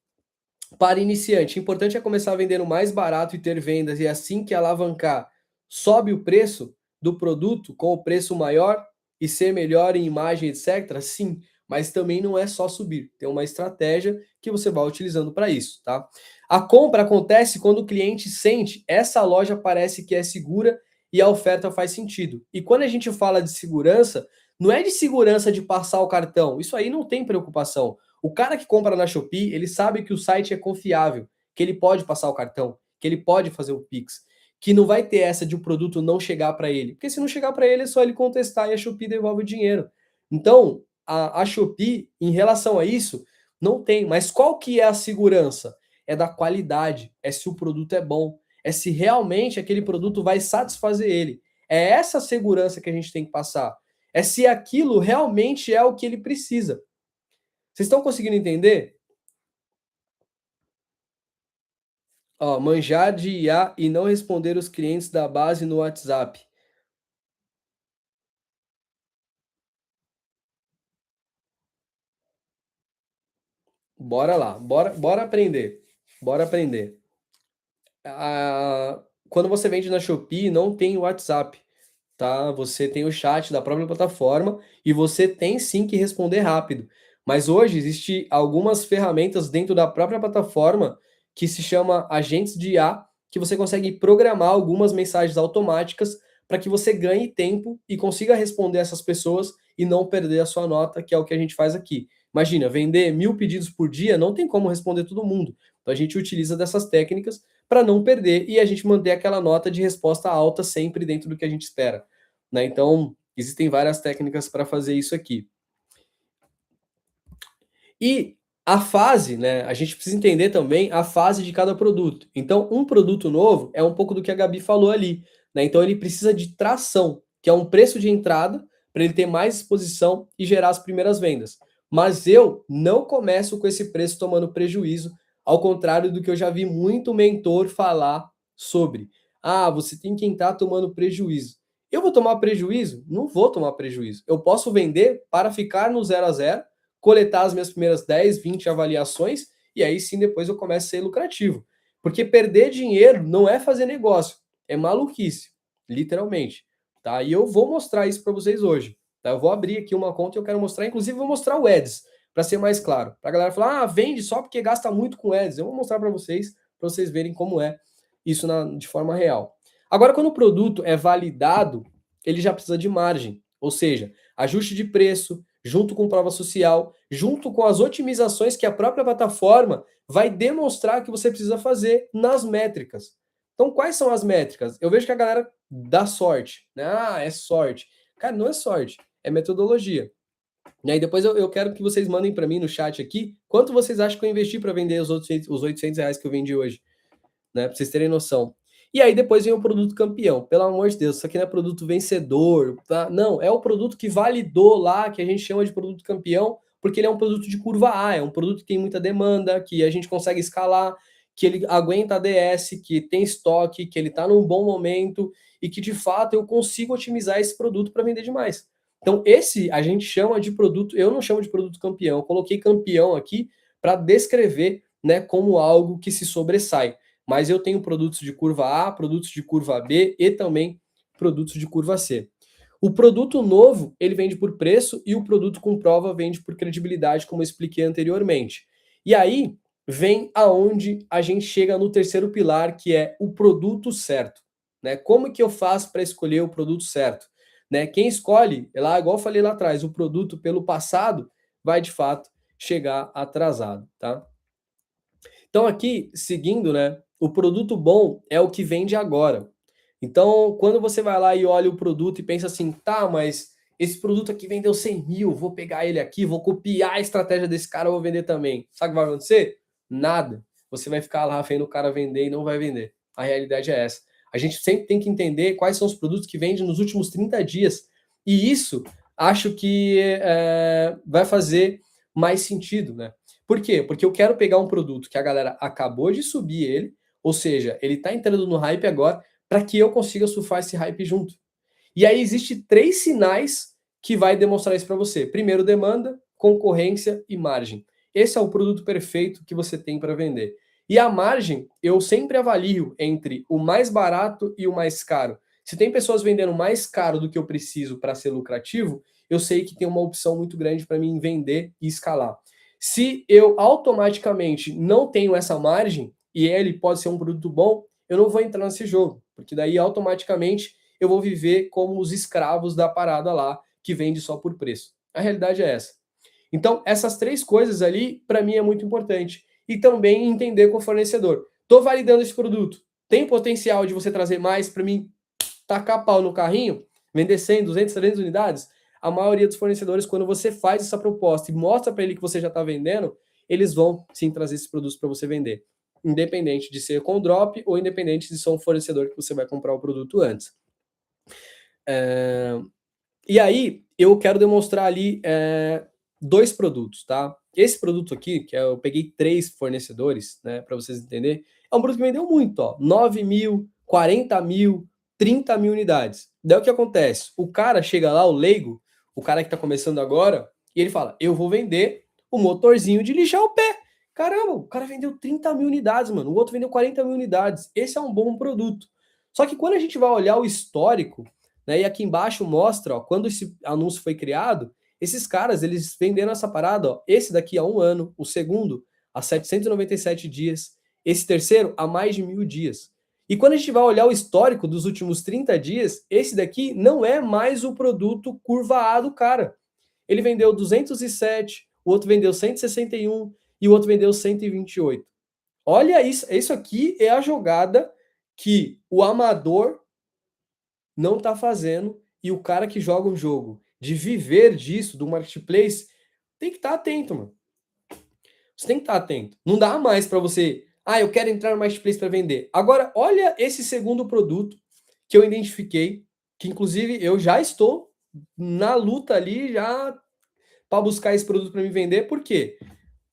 para iniciante, o importante é começar vendendo mais barato e ter vendas, e assim que alavancar, sobe o preço do produto com o preço maior e ser melhor em imagem, etc. Sim, mas também não é só subir. Tem uma estratégia que você vai utilizando para isso, tá? A compra acontece quando o cliente sente essa loja parece que é segura e a oferta faz sentido. E quando a gente fala de segurança, não é de segurança de passar o cartão. Isso aí não tem preocupação. O cara que compra na Shopee, ele sabe que o site é confiável, que ele pode passar o cartão, que ele pode fazer o Pix, que não vai ter essa de o produto não chegar para ele. Porque se não chegar para ele, é só ele contestar e a Shopee devolve o dinheiro. Então, a Shopee, em relação a isso, não tem. Mas qual que é a segurança? É da qualidade, é se o produto é bom, é se realmente aquele produto vai satisfazer ele. É essa segurança que a gente tem que passar. É se aquilo realmente é o que ele precisa. Vocês estão conseguindo entender? Ó, manjar de IA e não responder os clientes da base no WhatsApp. Bora lá, bora aprender. Bora aprender. Quando você vende na Shopee, não tem WhatsApp, tá? Você tem o chat da própria plataforma e você tem sim que responder rápido. Mas hoje existe algumas ferramentas dentro da própria plataforma que se chama agentes de IA, que você consegue programar algumas mensagens automáticas para que você ganhe tempo e consiga responder essas pessoas e não perder a sua nota, que é o que a gente faz aqui. Imagina, vender 1.000 pedidos por dia, não tem como responder todo mundo. Então a gente utiliza dessas técnicas para não perder e a gente manter aquela nota de resposta alta sempre dentro do que a gente espera. Né? Então, existem várias técnicas para fazer isso aqui. E a fase, né? A gente precisa entender também a fase de cada produto. Então, um produto novo é um pouco do que a Gabi falou ali. Né? Então, ele precisa de tração, que é um preço de entrada para ele ter mais exposição e gerar as primeiras vendas. Mas eu não começo com esse preço tomando prejuízo, ao contrário do que eu já vi muito mentor falar sobre. Ah, você tem que entrar tomando prejuízo. Eu vou tomar prejuízo? Não vou tomar prejuízo. Eu posso vender para ficar no 0 a 0, coletar as minhas primeiras 10, 20 avaliações e aí sim depois eu começo a ser lucrativo. Porque perder dinheiro não é fazer negócio, é maluquice, literalmente. tá? E eu vou mostrar isso para vocês hoje, tá? Eu vou abrir aqui uma conta e eu quero mostrar, inclusive vou mostrar o Ads, para ser mais claro. Para a galera falar, ah, vende só porque gasta muito com Ads. Eu vou mostrar para vocês verem como é isso de forma real. Agora, quando o produto é validado, ele já precisa de margem, ou seja, ajuste de preço, junto com prova social, junto com as otimizações que a própria plataforma vai demonstrar que você precisa fazer nas métricas. Então, quais são as métricas? Eu vejo que a galera dá sorte, né? Ah, é sorte. Cara, não é sorte, é metodologia. E aí depois eu quero que vocês mandem para mim no chat aqui quanto vocês acham que eu investi para vender os R$ 800 que eu vendi hoje, né? Para vocês terem noção. E aí depois vem o produto campeão. Pelo amor de Deus, isso aqui não é produto vencedor, tá? Não, é o produto que validou lá, que a gente chama de produto campeão, porque ele é um produto de curva A, é um produto que tem muita demanda, que a gente consegue escalar, que ele aguenta ADS, que tem estoque, que ele está num bom momento e que de fato eu consigo otimizar esse produto para vender demais. Então, esse a gente chama de produto, eu não chamo de produto campeão, eu coloquei campeão aqui para descrever, né, como algo que se sobressai. Mas eu tenho produtos de curva A, produtos de curva B e também produtos de curva C. O produto novo, ele vende por preço e o produto com prova vende por credibilidade, como eu expliquei anteriormente. E aí vem aonde a gente chega no terceiro pilar, que é o produto certo, né? Como que eu faço para escolher o produto certo, né? Quem escolhe, lá igual eu falei lá atrás, o produto pelo passado vai de fato chegar atrasado, tá? Então aqui, seguindo, né, o produto bom é o que vende agora. Então, quando você vai lá e olha o produto e pensa assim, tá, mas esse produto aqui vendeu 100 mil, vou pegar ele aqui, vou copiar a estratégia desse cara, vou vender também. Sabe o que vai acontecer? Nada. Você vai ficar lá vendo o cara vender e não vai vender. A realidade é essa. A gente sempre tem que entender quais são os produtos que vendem nos últimos 30 dias. E isso, acho que vai fazer mais sentido, né? Por quê? Porque eu quero pegar um produto que a galera acabou de subir ele, ou seja, ele está entrando no hype agora, para que eu consiga surfar esse hype junto. E aí existe 3 sinais que vai demonstrar isso para você. Primeiro, demanda, concorrência e margem. Esse é o produto perfeito que você tem para vender. E a margem, eu sempre avalio entre o mais barato e o mais caro. Se tem pessoas vendendo mais caro do que eu preciso para ser lucrativo, eu sei que tem uma opção muito grande para mim vender e escalar. Se eu automaticamente não tenho essa margem, e ele pode ser um produto bom, eu não vou entrar nesse jogo, porque daí automaticamente eu vou viver como os escravos da parada lá, que vende só por preço. A realidade é essa. Então, essas 3 coisas ali, para mim, é muito importante. E também entender com o fornecedor. Estou validando esse produto. Tem potencial de você trazer mais para mim tacar pau no carrinho, vender 100, 200, 300 unidades? A maioria dos fornecedores, quando você faz essa proposta e mostra para ele que você já está vendendo, eles vão sim trazer esses produtos para você vender. Independente de ser com drop ou independente de ser um fornecedor que você vai comprar o produto antes. E aí, eu quero demonstrar ali 2 produtos, tá? Esse produto aqui, que eu peguei 3 fornecedores, né, para vocês entenderem, é um produto que vendeu muito, ó, 9 mil, 40 mil, 30 mil unidades. Daí o que acontece? O cara chega lá, o leigo, o cara que tá começando agora, e ele fala, eu vou vender o motorzinho de lixar o pé. Caramba, o cara vendeu 30 mil unidades, mano, o outro vendeu 40 mil unidades. Esse é um bom produto. Só que quando a gente vai olhar o histórico, né, e aqui embaixo mostra, ó, quando esse anúncio foi criado, esses caras, eles venderam essa parada, ó, esse daqui há 1 ano, o segundo há 797 dias, esse terceiro há mais de 1.000 dias. E quando a gente vai olhar o histórico dos últimos 30 dias, esse daqui não é mais o produto curva A do cara. Ele vendeu 207, o outro vendeu 161 e o outro vendeu 128. Olha isso aqui é a jogada que o amador não está fazendo, e o cara que joga um jogo de viver disso, do marketplace, tem que estar atento, mano. Você tem que estar atento. Não dá mais para você, eu quero entrar no marketplace para vender. Agora, olha esse segundo produto que eu identifiquei, que inclusive eu já estou na luta ali já para buscar esse produto para me vender, por quê?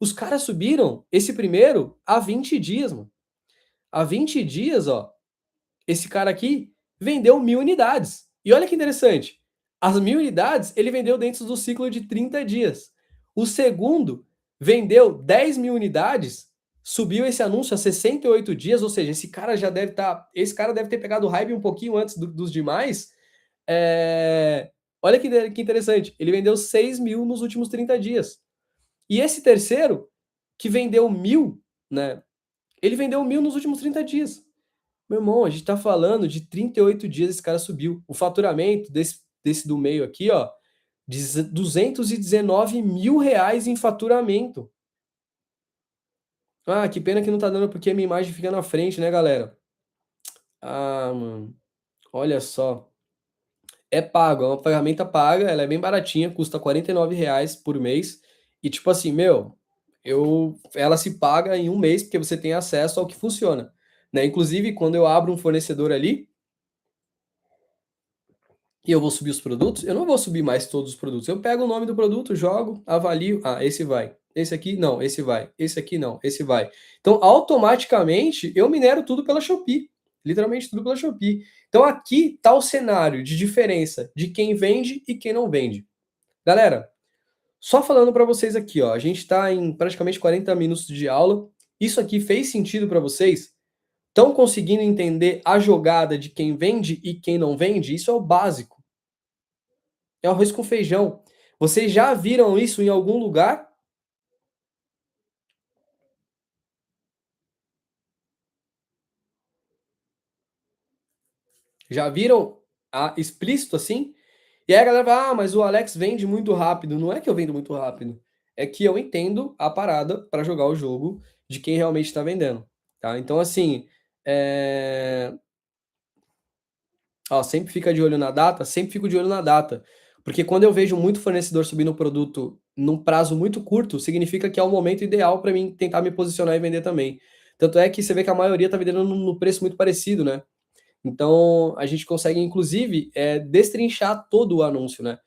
Os caras subiram esse primeiro há 20 dias, mano. Há 20 dias, ó, esse cara aqui vendeu 1.000 unidades. E olha que interessante, as 1.000 unidades ele vendeu dentro do ciclo de 30 dias. O segundo vendeu 10 mil unidades, subiu esse anúncio a 68 dias, ou seja, esse cara já deve estar. Esse cara deve ter pegado o hype um pouquinho antes dos demais, Olha que interessante, ele vendeu 6.000 nos últimos 30 dias. E esse terceiro, que vendeu 1.000, né, ele vendeu 1.000 nos últimos 30 dias. Meu irmão, a gente tá falando de 38 dias esse cara subiu. O faturamento desse do meio aqui, ó, de 219 mil reais em faturamento. Ah, que pena que não tá dando porque a minha imagem fica na frente, né, galera? Ah, mano, olha só. É pago, é uma ferramenta paga, ela é bem baratinha, custa 49 reais por mês. E tipo assim, meu, ela se paga em um mês porque você tem acesso ao que funciona. Né? Inclusive, quando eu abro um fornecedor ali e eu vou subir os produtos, eu não vou subir mais todos os produtos. Eu pego o nome do produto, jogo, avalio. Ah, esse vai. Esse aqui não, esse vai. Esse aqui não, esse vai. Então, automaticamente, eu minero tudo pela Shopee. Literalmente tudo pela Shopee. Então, aqui está o cenário de diferença de quem vende e quem não vende. Galera, só falando para vocês aqui, ó, a gente está em praticamente 40 minutos de aula. Isso aqui fez sentido para vocês? Estão conseguindo entender a jogada de quem vende e quem não vende? Isso é o básico. É o arroz com feijão. Vocês já viram isso em algum lugar? Já viram explícito assim? E aí a galera fala, ah, mas o Alex vende muito rápido. Não é que eu vendo muito rápido. É que eu entendo a parada para jogar o jogo de quem realmente está vendendo. Tá? Então, assim, ó, sempre fica de olho na data, sempre fico de olho na data. Porque quando eu vejo muito fornecedor subindo o produto num prazo muito curto, significa que é o momento ideal para mim tentar me posicionar e vender também. Tanto é que você vê que a maioria está vendendo no preço muito parecido, né? Então a gente consegue, inclusive, destrinchar todo o anúncio, né?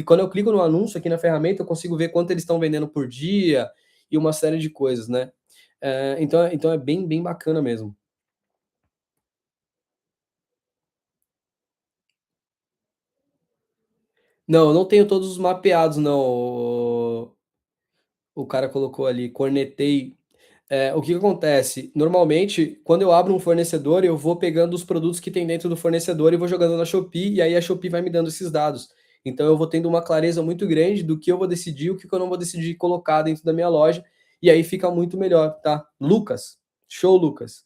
Quando eu clico no anúncio aqui na ferramenta, eu consigo ver quanto eles estão vendendo por dia e uma série de coisas, né? Então é bem, bem bacana mesmo. Não, eu não tenho todos os mapeados, não. O cara colocou ali, cornetei. O que que acontece? Normalmente, quando eu abro um fornecedor, eu vou pegando os produtos que tem dentro do fornecedor e vou jogando na Shopee, e aí a Shopee vai me dando esses dados. Então eu vou tendo uma clareza muito grande do que eu vou decidir, o que eu não vou decidir colocar dentro da minha loja, e aí fica muito melhor, tá? Lucas, show, Lucas.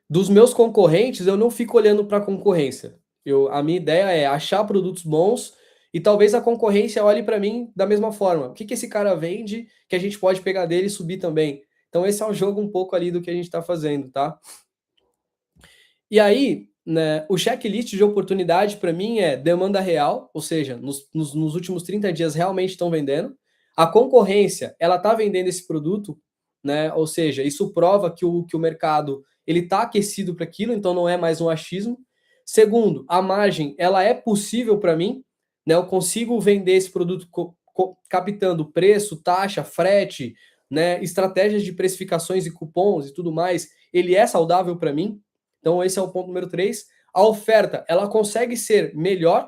Dos meus concorrentes, eu não fico olhando para a concorrência. A minha ideia é achar produtos bons e talvez a concorrência olhe para mim da mesma forma. O que, que esse cara vende que a gente pode pegar dele e subir também? Então, esse é o jogo um pouco ali do que a gente está fazendo, tá? E aí, né, o checklist de oportunidade para mim é demanda real, ou seja, nos últimos 30 dias realmente estão vendendo. A concorrência, ela está vendendo esse produto, né? Ou seja, isso prova que o mercado ele está aquecido para aquilo, então não é mais um achismo. Segundo, a margem, ela é possível para mim, né? Eu consigo vender esse produto captando preço, taxa, frete, né? Estratégias de precificações e cupons e tudo mais. Ele é saudável para mim. Então, esse é o ponto número 3. A oferta, ela consegue ser melhor.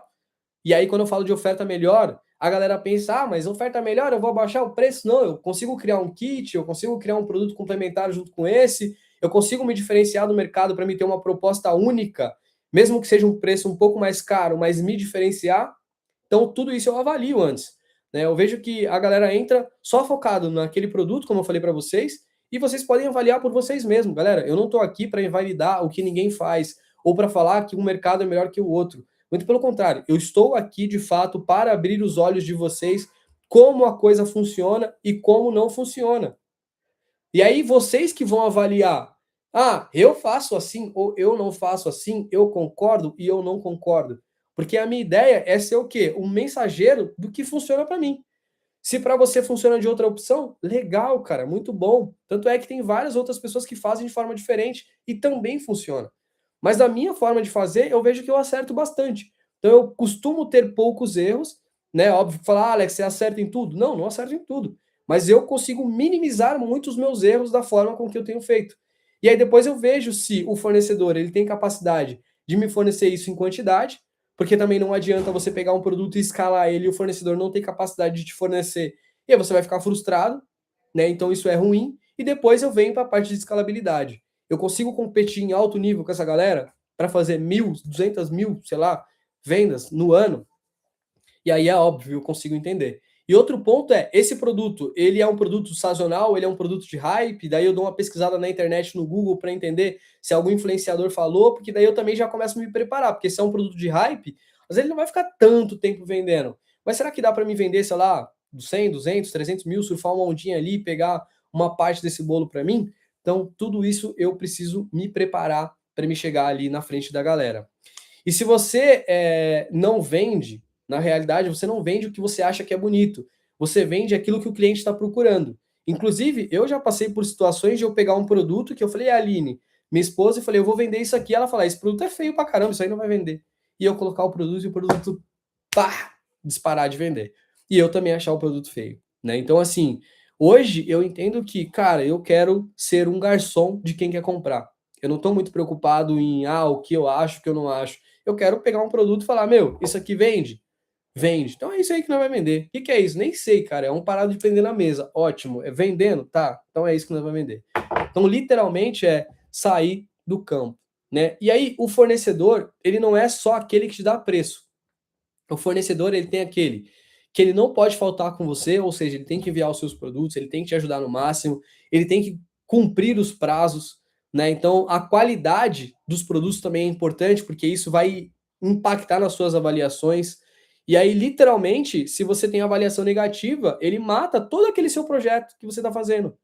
E aí, quando eu falo de oferta melhor, a galera pensa, ah, mas oferta melhor, eu vou abaixar o preço. Não, eu consigo criar um kit, eu consigo criar um produto complementar junto com esse, eu consigo me diferenciar do mercado para me ter uma proposta única, mesmo que seja um preço um pouco mais caro, mas me diferenciar. Então, tudo isso eu avalio antes. Né? Eu vejo que a galera entra só focado naquele produto, como eu falei para vocês, e vocês podem avaliar por vocês mesmos. Galera, eu não estou aqui para invalidar o que ninguém faz, ou para falar que um mercado é melhor que o outro. Muito pelo contrário, eu estou aqui de fato para abrir os olhos de vocês como a coisa funciona e como não funciona. E aí vocês que vão avaliar, ah, eu faço assim ou eu não faço assim, eu concordo e eu não concordo. Porque a minha ideia é ser o quê? Um mensageiro do que funciona para mim. Se para você funciona de outra opção, legal, cara, muito bom. Tanto é que tem várias outras pessoas que fazem de forma diferente e também funciona. Mas da minha forma de fazer, eu vejo que eu acerto bastante. Então eu costumo ter poucos erros, né? Óbvio, falar, ah, Alex, você acerta em tudo? Não, não acerto em tudo. Mas eu consigo minimizar muito os meus erros da forma com que eu tenho feito. E aí depois eu vejo se o fornecedor ele tem capacidade de me fornecer isso em quantidade, porque também não adianta você pegar um produto e escalar ele e o fornecedor não tem capacidade de te fornecer. E aí você vai ficar frustrado, né? Então isso é ruim. E depois eu venho para a parte de escalabilidade. Eu consigo competir em alto nível com essa galera? para fazer 1.000, 200.000, sei lá, vendas no ano, e aí é óbvio, eu consigo entender. E outro ponto é, esse produto, ele é um produto sazonal, ele é um produto de hype, daí eu dou uma pesquisada na internet, no Google, para entender se algum influenciador falou, porque daí eu também já começo a me preparar, porque se é um produto de hype, às vezes ele não vai ficar tanto tempo vendendo. Mas será que dá para me vender, sei lá, 100, 200, 300 mil, surfar uma ondinha ali, pegar uma parte desse bolo para mim? Então, tudo isso eu preciso me preparar para me chegar ali na frente da galera. E se você não vende, na realidade, você não vende o que você acha que é bonito. Você vende aquilo que o cliente está procurando. Inclusive, eu já passei por situações de eu pegar um produto que eu falei, Aline, minha esposa, eu falei, eu vou vender isso aqui. Ela fala, esse produto é feio pra caramba, isso aí não vai vender. E eu colocar o produto e o produto, pá, disparar de vender. E eu também achar o produto feio, né? Então, assim, hoje eu entendo que, cara, eu quero ser um garçom de quem quer comprar. Eu não estou muito preocupado em, o que eu acho, o que eu não acho. Eu quero pegar um produto e falar, meu, isso aqui vende? Vende. Então é isso aí que nós vai vender. O que, que é isso? Nem sei, cara. É um parado de vender na mesa. Ótimo. É vendendo? Tá. Então é isso que nós vamos vender. Então, literalmente, é sair do campo, né? E aí, o fornecedor, ele não é só aquele que te dá preço. O fornecedor, ele tem aquele que ele não pode faltar com você, ou seja, ele tem que enviar os seus produtos, ele tem que te ajudar no máximo, ele tem que cumprir os prazos, né? Então, a qualidade dos produtos também é importante, porque isso vai impactar nas suas avaliações. E aí, literalmente, se você tem avaliação negativa, ele mata todo aquele seu projeto que você está fazendo.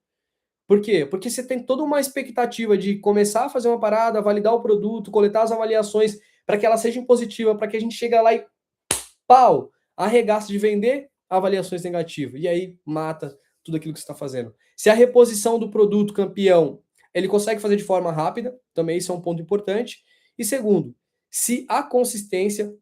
Por quê? Porque você tem toda uma expectativa de começar a fazer uma parada, validar o produto, coletar as avaliações para que ela seja positiva, para que a gente chegue lá e pau, arregaça de vender, avaliações negativas. E aí mata tudo aquilo que você está fazendo. Se a reposição do produto campeão, ele consegue fazer de forma rápida, também isso é um ponto importante. E segundo, se a consistência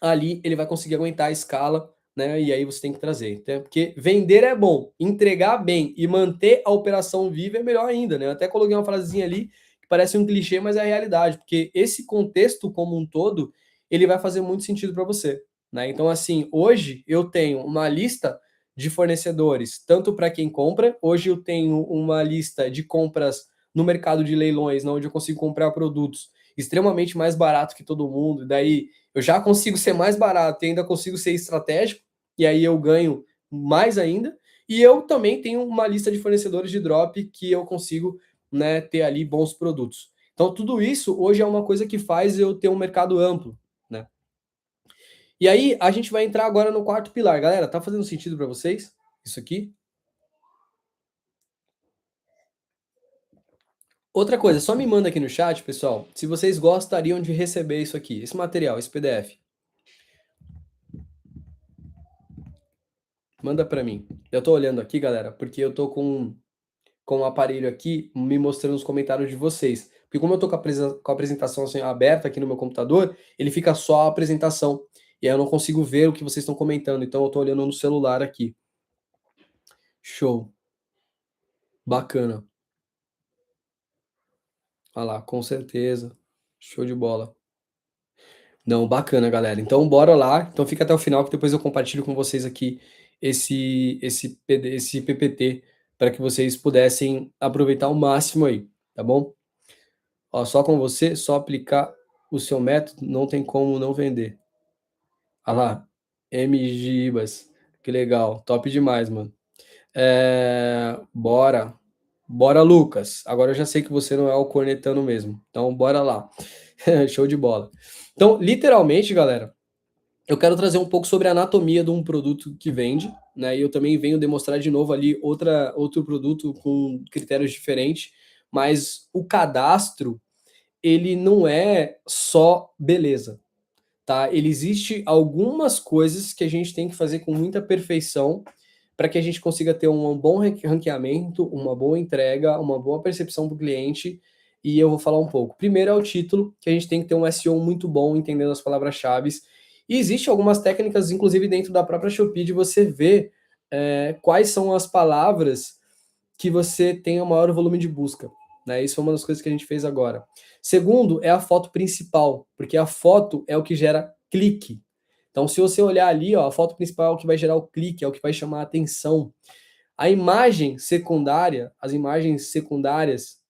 ali ele vai conseguir aguentar a escala, né? E aí você tem que trazer, né? Porque vender é bom, entregar bem e manter a operação viva é melhor ainda, né? Eu até coloquei uma frasezinha ali que parece um clichê, mas é a realidade, porque esse contexto como um todo, ele vai fazer muito sentido para você, né? Então assim, hoje eu tenho uma lista de fornecedores, tanto para quem compra, hoje eu tenho uma lista de compras no mercado de leilões, onde eu consigo comprar produtos extremamente mais barato que todo mundo, daí eu já consigo ser mais barato e ainda consigo ser estratégico, e aí eu ganho mais ainda. E eu também tenho uma lista de fornecedores de drop que eu consigo, né, ter ali bons produtos. Então, tudo isso hoje é uma coisa que faz eu ter um mercado amplo, né? E aí, a gente vai entrar agora no quarto pilar. Galera, tá fazendo sentido para vocês isso aqui? Outra coisa, só me manda aqui no chat, pessoal, se vocês gostariam de receber isso aqui, esse material, esse PDF. Manda para mim. Eu tô olhando aqui, galera, porque eu tô com o aparelho aqui me mostrando os comentários de vocês. Porque como eu tô com a apresentação assim, aberta aqui no meu computador, ele fica só a apresentação. E aí eu não consigo ver o que vocês estão comentando. Então eu tô olhando no celular aqui. Show. Bacana. Olha lá, com certeza. Show de bola. Não, bacana, galera. Então bora lá. Então fica até o final que depois eu compartilho com vocês aqui esse PPT para que vocês pudessem aproveitar ao máximo aí, tá bom? Ó, só com você, só aplicar o seu método, não tem como não vender. Ah lá, MGibas, que legal, top demais, mano. Bora, bora, Lucas. Agora eu já sei que você não é o cornetano mesmo, então bora lá. Show de bola. Então, literalmente, galera, eu quero trazer um pouco sobre a anatomia de um produto que vende, né? E eu também venho demonstrar de novo ali outro produto com critérios diferentes, mas o cadastro ele não é só beleza, tá? Ele existe algumas coisas que a gente tem que fazer com muita perfeição para que a gente consiga ter um bom ranqueamento, uma boa entrega, uma boa percepção para o cliente. E eu vou falar um pouco. Primeiro é o título, que a gente tem que ter um SEO muito bom, entendendo as palavras-chave. E existe algumas técnicas, inclusive dentro da própria Shopee, de você ver quais são as palavras que você tem o maior volume de busca, né? Isso é uma das coisas que a gente fez agora. Segundo, é a foto principal, porque a foto é o que gera clique. Então, se você olhar ali, ó, a foto principal é o que vai gerar o clique, é o que vai chamar a atenção. A imagem secundária, as imagens secundárias,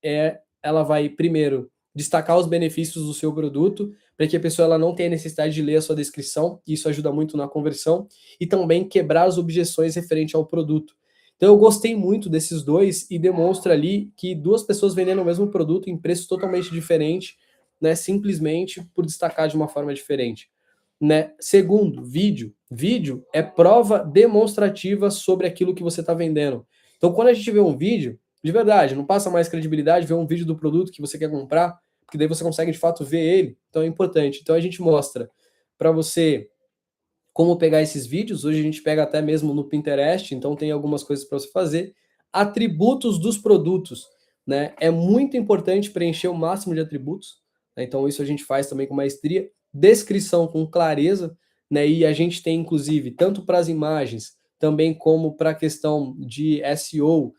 ela vai, primeiro, destacar os benefícios do seu produto, para que a pessoa ela não tenha necessidade de ler a sua descrição, isso ajuda muito na conversão, e também quebrar as objeções referente ao produto. Então eu gostei muito desses dois e demonstra ali que duas pessoas vendendo o mesmo produto em preço totalmente diferente, né, simplesmente por destacar de uma forma diferente. Né? Segundo, vídeo. Vídeo é prova demonstrativa sobre aquilo que você está vendendo. Então, quando a gente vê um vídeo, de verdade, não passa mais credibilidade ver um vídeo do produto que você quer comprar, porque daí você consegue de fato ver ele. Então, é importante. Então, a gente mostra para você como pegar esses vídeos. Hoje a gente pega até mesmo no Pinterest, então tem algumas coisas para você fazer. Atributos dos produtos, né? É muito importante preencher o máximo de atributos, né? Então isso a gente faz também com maestria. Descrição com clareza, né? E a gente tem inclusive tanto para as imagens, também como para a questão de SEO,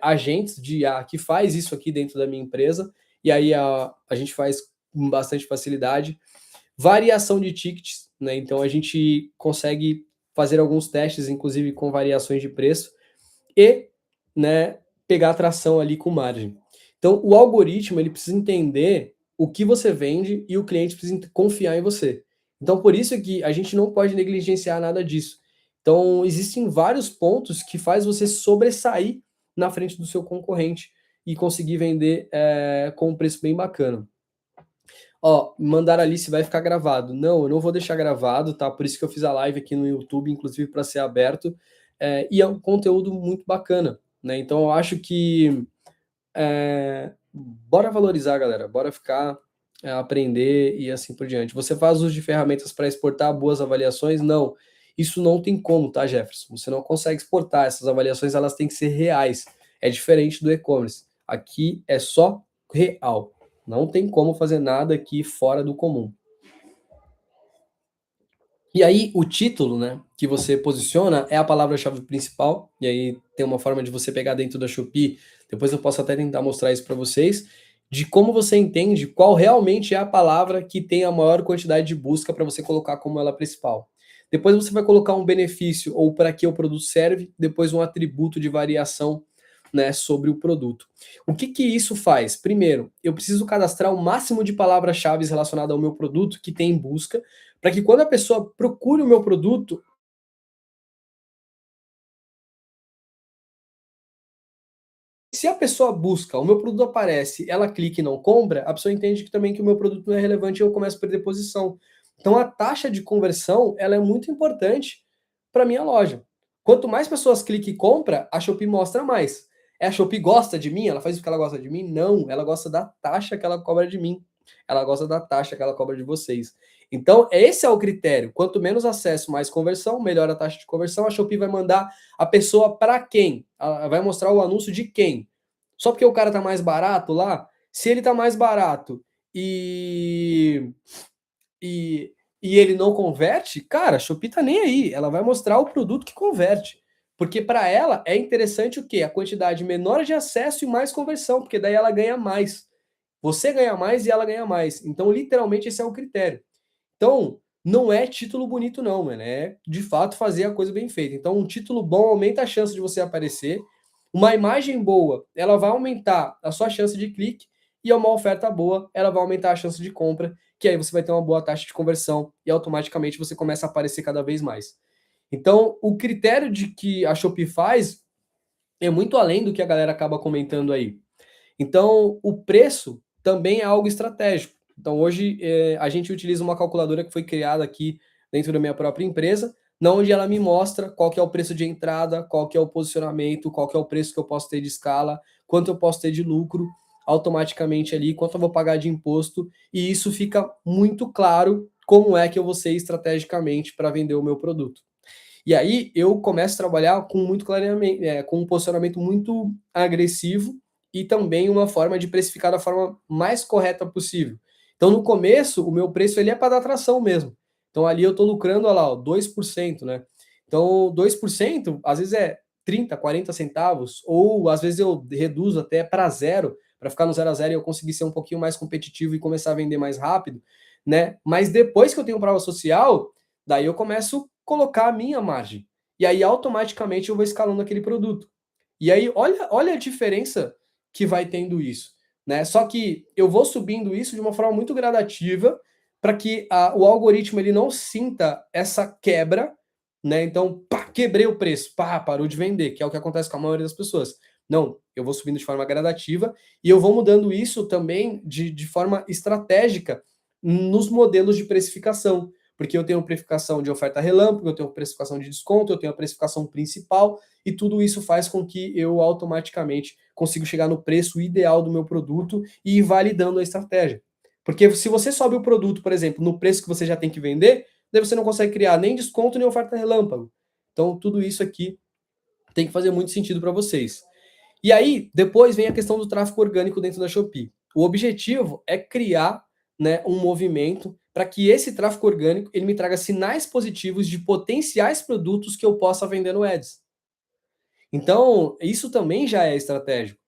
agentes de IA que faz isso aqui dentro da minha empresa, e aí a gente faz com bastante facilidade. Variação de tickets, né? Então a gente consegue fazer alguns testes, inclusive com variações de preço, e, né, pegar atração ali com margem. Então o algoritmo ele precisa entender o que você vende e o cliente precisa confiar em você. Então por isso que a gente não pode negligenciar nada disso. Então existem vários pontos que faz você sobressair na frente do seu concorrente e conseguir vender com um preço bem bacana. Ó, mandaram ali se vai ficar gravado. Não, eu não vou deixar gravado, tá? Por isso que eu fiz a live aqui no YouTube, inclusive para ser aberto. E é um conteúdo muito bacana, né? Então eu acho que bora valorizar, galera. Bora ficar, aprender e assim por diante. Você faz uso de ferramentas para exportar boas avaliações? Não. Isso não tem como, tá, Jefferson? Você não consegue exportar. Essas avaliações elas têm que ser reais. É diferente do e-commerce. Aqui é só real. Não tem como fazer nada aqui fora do comum. E aí, o título, né, que você posiciona é a palavra-chave principal. E aí tem uma forma de você pegar dentro da Shopee. Depois eu posso até tentar mostrar isso para vocês, de como você entende qual realmente é a palavra que tem a maior quantidade de busca para você colocar como ela principal. Depois você vai colocar um benefício ou para que o produto serve, depois um atributo de variação, né, sobre o produto. O que que isso faz? Primeiro, eu preciso cadastrar o máximo de palavras-chave relacionadas ao meu produto que tem em busca, para que quando a pessoa procure o meu produto, se a pessoa busca, o meu produto aparece, ela clica e não compra, a pessoa entende que também que o meu produto não é relevante e eu começo a perder posição. Então a taxa de conversão, ela é muito importante para minha loja. Quanto mais pessoas clicam e compram, a Shopee mostra mais. A Shopee gosta de mim? Ela faz porque ela gosta de mim? Não, ela gosta da taxa que ela cobra de mim. Ela gosta da taxa que ela cobra de vocês. Então, esse é o critério. Quanto menos acesso, mais conversão, melhor a taxa de conversão. A Shopee vai mandar a pessoa para quem? Ela vai mostrar o anúncio de quem? Só porque o cara tá mais barato lá? Se ele tá mais barato e, e, e ele não converte, cara, a Shopee tá nem aí. Ela vai mostrar o produto que converte. Porque para ela é interessante o quê? A quantidade menor de acesso e mais conversão, porque daí ela ganha mais. Você ganha mais e ela ganha mais. Então, literalmente, esse é o critério. Então, não é título bonito, não, mano. É de fato fazer a coisa bem feita. Então, um título bom aumenta a chance de você aparecer. Uma imagem boa, ela vai aumentar a sua chance de clique. E uma oferta boa, ela vai aumentar a chance de compra. Que aí você vai ter uma boa taxa de conversão. E automaticamente você começa a aparecer cada vez mais. Então, o critério de que a Shopee faz é muito além do que a galera acaba comentando aí. Então, o preço também é algo estratégico. Então, hoje a gente utiliza uma calculadora que foi criada aqui dentro da minha própria empresa, na onde ela me mostra qual que é o preço de entrada, qual que é o posicionamento, qual que é o preço que eu posso ter de escala, quanto eu posso ter de lucro automaticamente ali, quanto eu vou pagar de imposto, e isso fica muito claro como é que eu vou ser estrategicamente para vender o meu produto. E aí eu começo a trabalhar com muito claramente, com um posicionamento muito agressivo e também uma forma de precificar da forma mais correta possível. Então, no começo, o meu preço ele é para dar atração mesmo. Então, ali eu estou lucrando, olha lá, ó, 2%, né? Então, 2% às vezes é 30, 40 centavos, ou às vezes eu reduzo até para zero, para ficar no 0 a 0 e eu conseguir ser um pouquinho mais competitivo e começar a vender mais rápido, né? Mas depois que eu tenho prova social, daí eu começo a colocar a minha margem. E aí automaticamente eu vou escalando aquele produto. E aí olha a diferença que vai tendo isso. né? Só que eu vou subindo isso de uma forma muito gradativa para que o algoritmo ele não sinta essa quebra, né? Então, pá, quebrei o preço, pá, parou de vender, que é o que acontece com a maioria das pessoas. Não, eu vou subindo de forma gradativa e eu vou mudando isso também de forma estratégica nos modelos de precificação, porque eu tenho precificação de oferta relâmpago, eu tenho precificação de desconto, eu tenho a precificação principal, e tudo isso faz com que eu automaticamente consiga chegar no preço ideal do meu produto e ir validando a estratégia. Porque se você sobe o produto, por exemplo, no preço que você já tem que vender, daí você não consegue criar nem desconto nem oferta relâmpago. Então, tudo isso aqui tem que fazer muito sentido para vocês. E aí, depois vem a questão do tráfego orgânico dentro da Shopee. O objetivo é criar, né, um movimento para que esse tráfego orgânico ele me traga sinais positivos de potenciais produtos que eu possa vender no Ads. Então, isso também já é estratégico.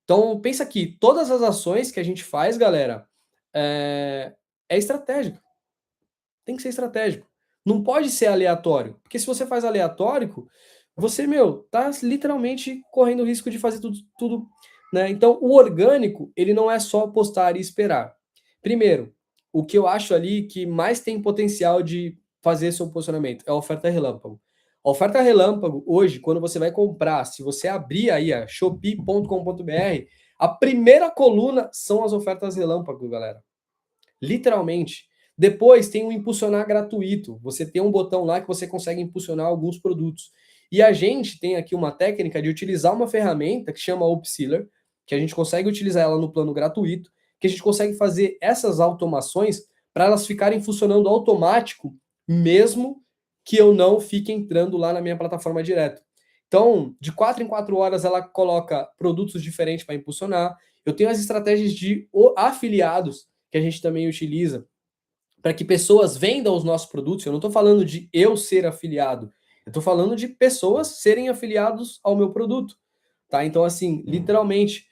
Então, pensa aqui, todas as ações que a gente faz, galera, é estratégico. Tem que ser estratégico. Não pode ser aleatório. Porque se você faz aleatório, você, tá literalmente correndo o risco de fazer tudo, né? Então, o orgânico, ele não é só postar e esperar. Primeiro, o que eu acho ali que mais tem potencial de fazer seu posicionamento é a oferta relâmpago. A oferta relâmpago, hoje, quando você vai comprar, se você abrir aí a shopee.com.br, a primeira coluna são as ofertas relâmpago, galera. Literalmente. Depois tem o impulsionar gratuito. Você tem um botão lá que você consegue impulsionar alguns produtos. E a gente tem aqui uma técnica de utilizar uma ferramenta que chama Upseller, que a gente consegue utilizar ela no plano gratuito, que a gente consegue fazer essas automações para elas ficarem funcionando automático, mesmo que eu não fique entrando lá na minha plataforma direto. Então, de 4 em 4 horas ela coloca produtos diferentes para impulsionar. Eu tenho as estratégias de afiliados que a gente também utiliza para que pessoas vendam os nossos produtos. Eu não estou falando de eu ser afiliado, eu estou falando de pessoas serem afiliados ao meu produto, tá? Então, assim, literalmente,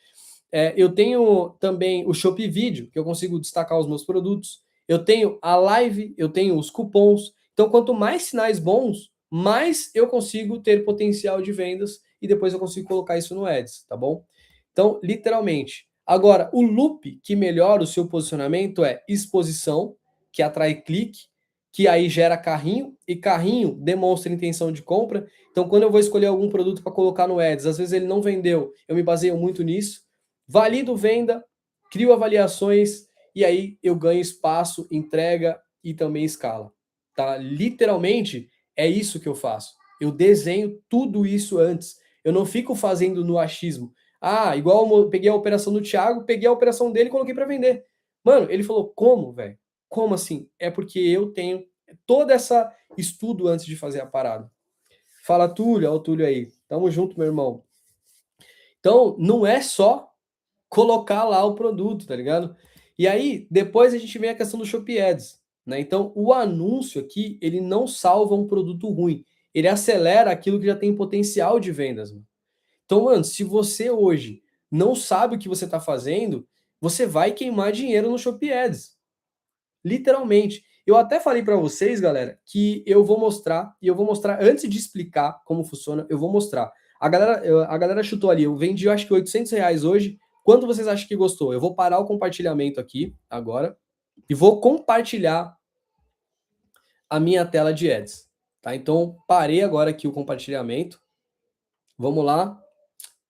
eu tenho também o Shopee Video, que eu consigo destacar os meus produtos. Eu tenho a live, eu tenho os cupons. Então, quanto mais sinais bons, mais eu consigo ter potencial de vendas e depois eu consigo colocar isso no Ads, tá bom? Então, literalmente. Agora, o loop que melhora o seu posicionamento é exposição, que atrai clique, que aí gera carrinho, e carrinho demonstra intenção de compra. Então, quando eu vou escolher algum produto para colocar no Ads, às vezes ele não vendeu, eu me baseio muito nisso. Valido venda, crio avaliações e aí eu ganho espaço, entrega e também escala. Tá? Literalmente é isso que eu faço. Eu desenho tudo isso antes. Eu não fico fazendo no achismo. Ah, igual eu peguei a operação do Thiago, peguei a operação dele e coloquei para vender. Mano, ele falou: "Como, velho? Como assim?" É porque eu tenho todo essa estudo antes de fazer a parada. Fala, Túlio, ó o Túlio aí. Tamo junto, meu irmão. Então, não é só colocar lá o produto, tá ligado? E aí, depois a gente vem a questão do Shopee Ads, né? Então, o anúncio aqui, ele não salva um produto ruim, ele acelera aquilo que já tem potencial de vendas, mano. Então, mano, se você hoje não sabe o que você tá fazendo, você vai queimar dinheiro no Shopee Ads. Literalmente. Eu até falei para vocês, galera, que eu vou mostrar, e eu vou mostrar antes de explicar como funciona, eu vou mostrar. A galera chutou ali, eu vendi, eu acho que R$ 800 hoje. Quanto vocês acham que gostou? Eu vou parar o compartilhamento aqui agora e vou compartilhar a minha tela de ads, tá? Então, parei agora aqui o compartilhamento. Vamos lá.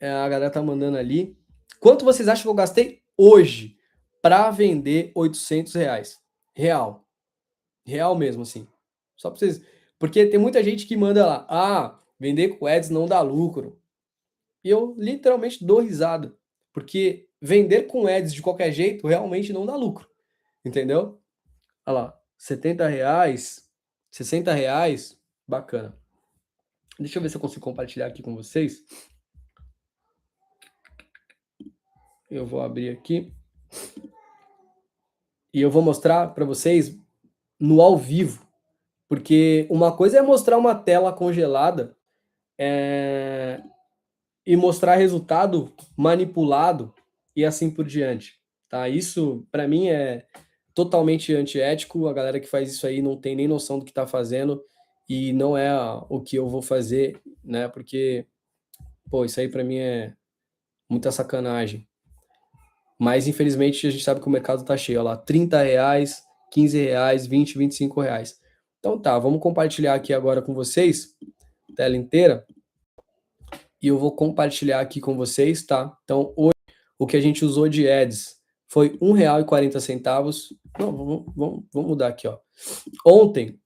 A galera tá mandando ali. Quanto vocês acham que eu gastei hoje para vender R$ 800? Real. Real mesmo, assim. Só pra vocês. Porque tem muita gente que manda lá, vender com ads não dá lucro. E eu literalmente dou risada. Porque vender com ads de qualquer jeito realmente não dá lucro. Entendeu? Olha lá, R$ 70, R$ 60. Bacana. Deixa eu ver se eu consigo compartilhar aqui com vocês. Eu vou abrir aqui. E eu vou mostrar para vocês no ao vivo. Porque uma coisa é mostrar uma tela congelada e mostrar resultado manipulado e assim por diante, tá? Isso, para mim, é totalmente antiético. A galera que faz isso aí não tem nem noção do que tá fazendo e não é o que eu vou fazer, né? Porque, pô, isso aí para mim é muita sacanagem. Mas, infelizmente, a gente sabe que o mercado tá cheio. Olha lá, R$ 30, R$ 15, 20, R$ 25. Então tá, vamos compartilhar aqui agora com vocês, tela inteira, e eu vou compartilhar aqui com vocês, tá? Então, hoje, o que a gente usou de ads foi R$ 1,40. Não, vamos mudar aqui, ó. Ontem,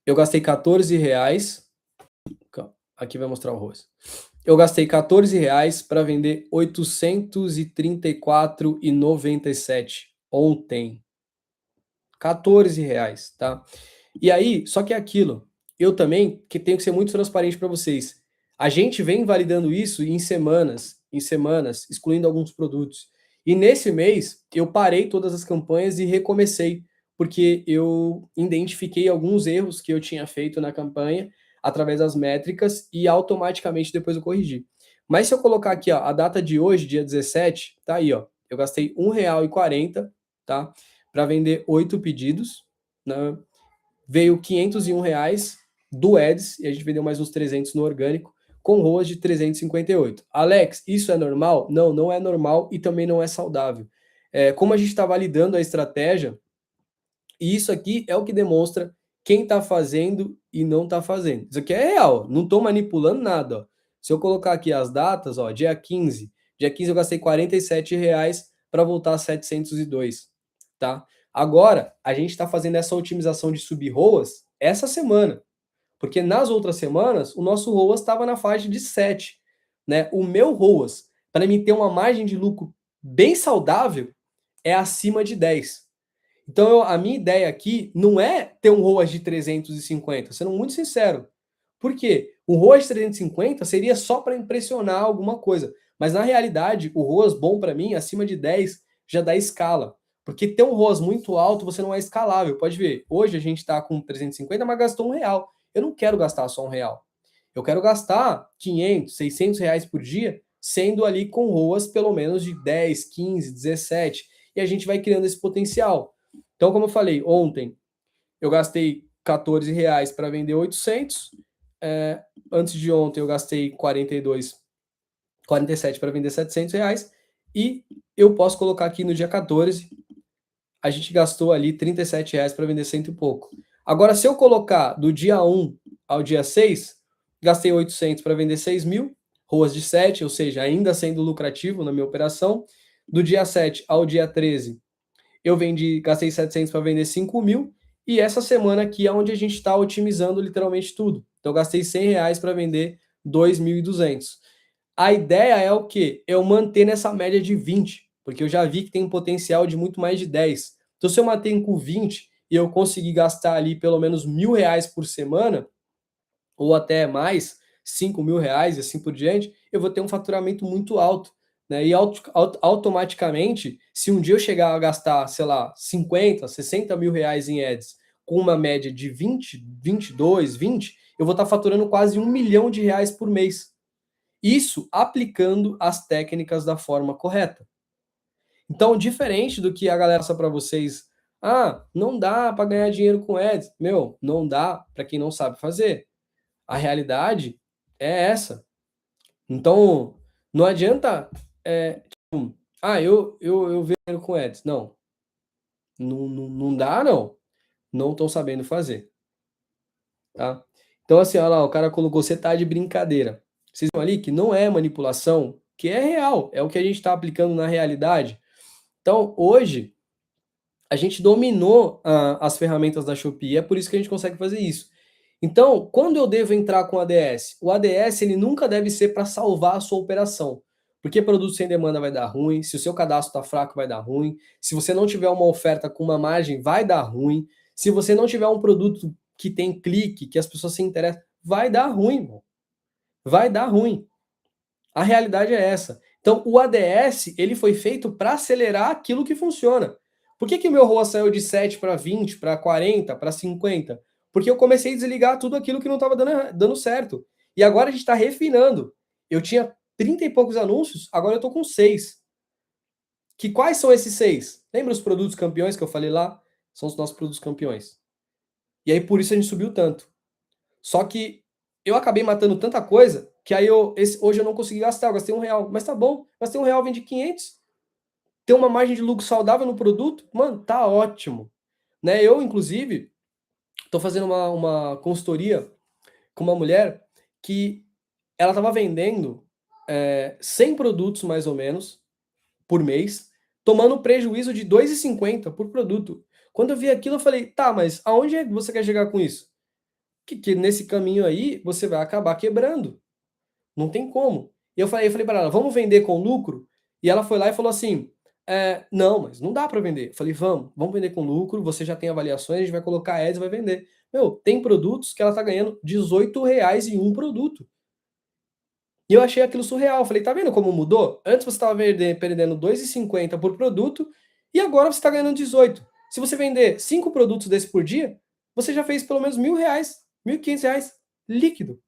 eu gastei R$ 14. Aqui vai mostrar o rosto. Eu gastei R$ 14 para vender 834,97 ontem. R$ 14, tá? E aí, só que é aquilo. Eu também que tenho que ser muito transparente para vocês. A gente vem validando isso em semanas, excluindo alguns produtos. E nesse mês eu parei todas as campanhas e recomecei, porque eu identifiquei alguns erros que eu tinha feito na campanha através das métricas e automaticamente depois eu corrigi. Mas se eu colocar aqui, ó, a data de hoje, dia 17, tá aí, ó. Eu gastei R$ 1,40, tá? Para vender 8 pedidos, né? Veio R$ 501 do Ads e a gente vendeu mais uns 300 no orgânico, com ROAS de 358. Alex, isso é normal? Não, não é normal e também não é saudável. Como a gente está validando a estratégia, e isso aqui é o que demonstra quem está fazendo e não está fazendo. Isso aqui é real, não estou manipulando nada. Ó. Se eu colocar aqui as datas, ó, dia 15 eu gastei R$ 47 para voltar a 702, tá? Agora, a gente está fazendo essa otimização de subir ROAS essa semana, porque nas outras semanas, o nosso ROAS estava na faixa de 7, né? O meu ROAS, para mim ter uma margem de lucro bem saudável, é acima de 10. Então, a minha ideia aqui não é ter um ROAS de 350, sendo muito sincero. Por quê? O ROAS de 350 seria só para impressionar alguma coisa. Mas, na realidade, o ROAS bom para mim, acima de 10, já dá escala. Porque ter um ROAS muito alto, você não é escalável. Pode ver, hoje a gente está com 350, mas gastou R$ 1. Eu não quero gastar só R$ 1. Eu quero gastar 500, R$ 600 por dia, sendo ali com ROAS pelo menos de 10, 15, 17. E a gente vai criando esse potencial. Então, como eu falei, ontem eu gastei R$ 14 para vender 800. Antes de ontem eu gastei 47 para vender R$ 700. E eu posso colocar aqui no dia 14, a gente gastou ali R$ 37 para vender cento e pouco. Agora, se eu colocar do dia 1 ao dia 6, gastei 800 para vender 6 mil, ROAS de 7, ou seja, ainda sendo lucrativo na minha operação. Do dia 7 ao dia 13, eu gastei 700 para vender 5 mil, e essa semana aqui é onde a gente está otimizando literalmente tudo. Então, eu gastei R$ 100 para vender 2.200. A ideia é o quê? Eu manter nessa média de 20, porque eu já vi que tem um potencial de muito mais de 10. Então, se eu mantenho com 20 e eu conseguir gastar ali pelo menos R$ 1.000 por semana, ou até mais, R$ 5.000 e assim por diante, eu vou ter um faturamento muito alto. Né? E automaticamente, se um dia eu chegar a gastar, sei lá, 50, R$ 60.000 em ads, com uma média de 20, 22, 20, eu vou estar faturando quase R$ 1 milhão por mês. Isso aplicando as técnicas da forma correta. Então, diferente do que a galera passa para vocês, não dá para ganhar dinheiro com ads. Meu, não dá para quem não sabe fazer. A realidade é essa. Então, não adianta, eu vejo com ads. Não, não dá, não. Não estão sabendo fazer, tá? Então, assim, olha lá, o cara colocou, você tá de brincadeira. Vocês viram ali que não é manipulação, que é real, é o que a gente está aplicando na realidade. Então, hoje, a gente dominou as ferramentas da Shopee, é por isso que a gente consegue fazer isso. Então, quando eu devo entrar com o ADS? O ADS ele nunca deve ser para salvar a sua operação. Porque produto sem demanda vai dar ruim, se o seu cadastro está fraco, vai dar ruim. Se você não tiver uma oferta com uma margem, vai dar ruim. Se você não tiver um produto que tem clique, que as pessoas se interessam, vai dar ruim, irmão. Vai dar ruim. A realidade é essa. Então, o ADS ele foi feito para acelerar aquilo que funciona. Por que o meu ROAS saiu de 7 para 20, para 40, para 50? Porque eu comecei a desligar tudo aquilo que não estava dando certo. E agora a gente está refinando. Eu tinha 30 e poucos anúncios, agora eu estou com 6. Quais são esses 6? Lembra os produtos campeões que eu falei lá? São os nossos produtos campeões. E aí por isso a gente subiu tanto. Só que eu acabei matando tanta coisa que aí hoje eu não consegui gastar, eu gastei R$ 1. Mas tá bom, gastei R$ 1, vendi 500. ter uma margem de lucro saudável no produto, mano, tá ótimo. Né? Eu, inclusive, tô fazendo uma consultoria com uma mulher que ela estava vendendo 100 produtos, mais ou menos, por mês, tomando prejuízo de R$ 2,50 por produto. Quando eu vi aquilo, eu falei, tá, mas aonde é que você quer chegar com isso? Que nesse caminho aí, você vai acabar quebrando. Não tem como. E eu falei para ela, vamos vender com lucro? E ela foi lá e falou assim, não, mas não dá para vender. Eu falei, vamos vender com lucro, você já tem avaliações, a gente vai colocar ads e vai vender. Meu, tem produtos que ela tá ganhando R$ 18 em um produto. E eu achei aquilo surreal. Eu falei, tá vendo como mudou? Antes você estava perdendo R$ 2,50 por produto e agora você está ganhando 18. Se você vender 5 produtos desse por dia, você já fez pelo menos R$ 1.000, R$ 1.500 líquido.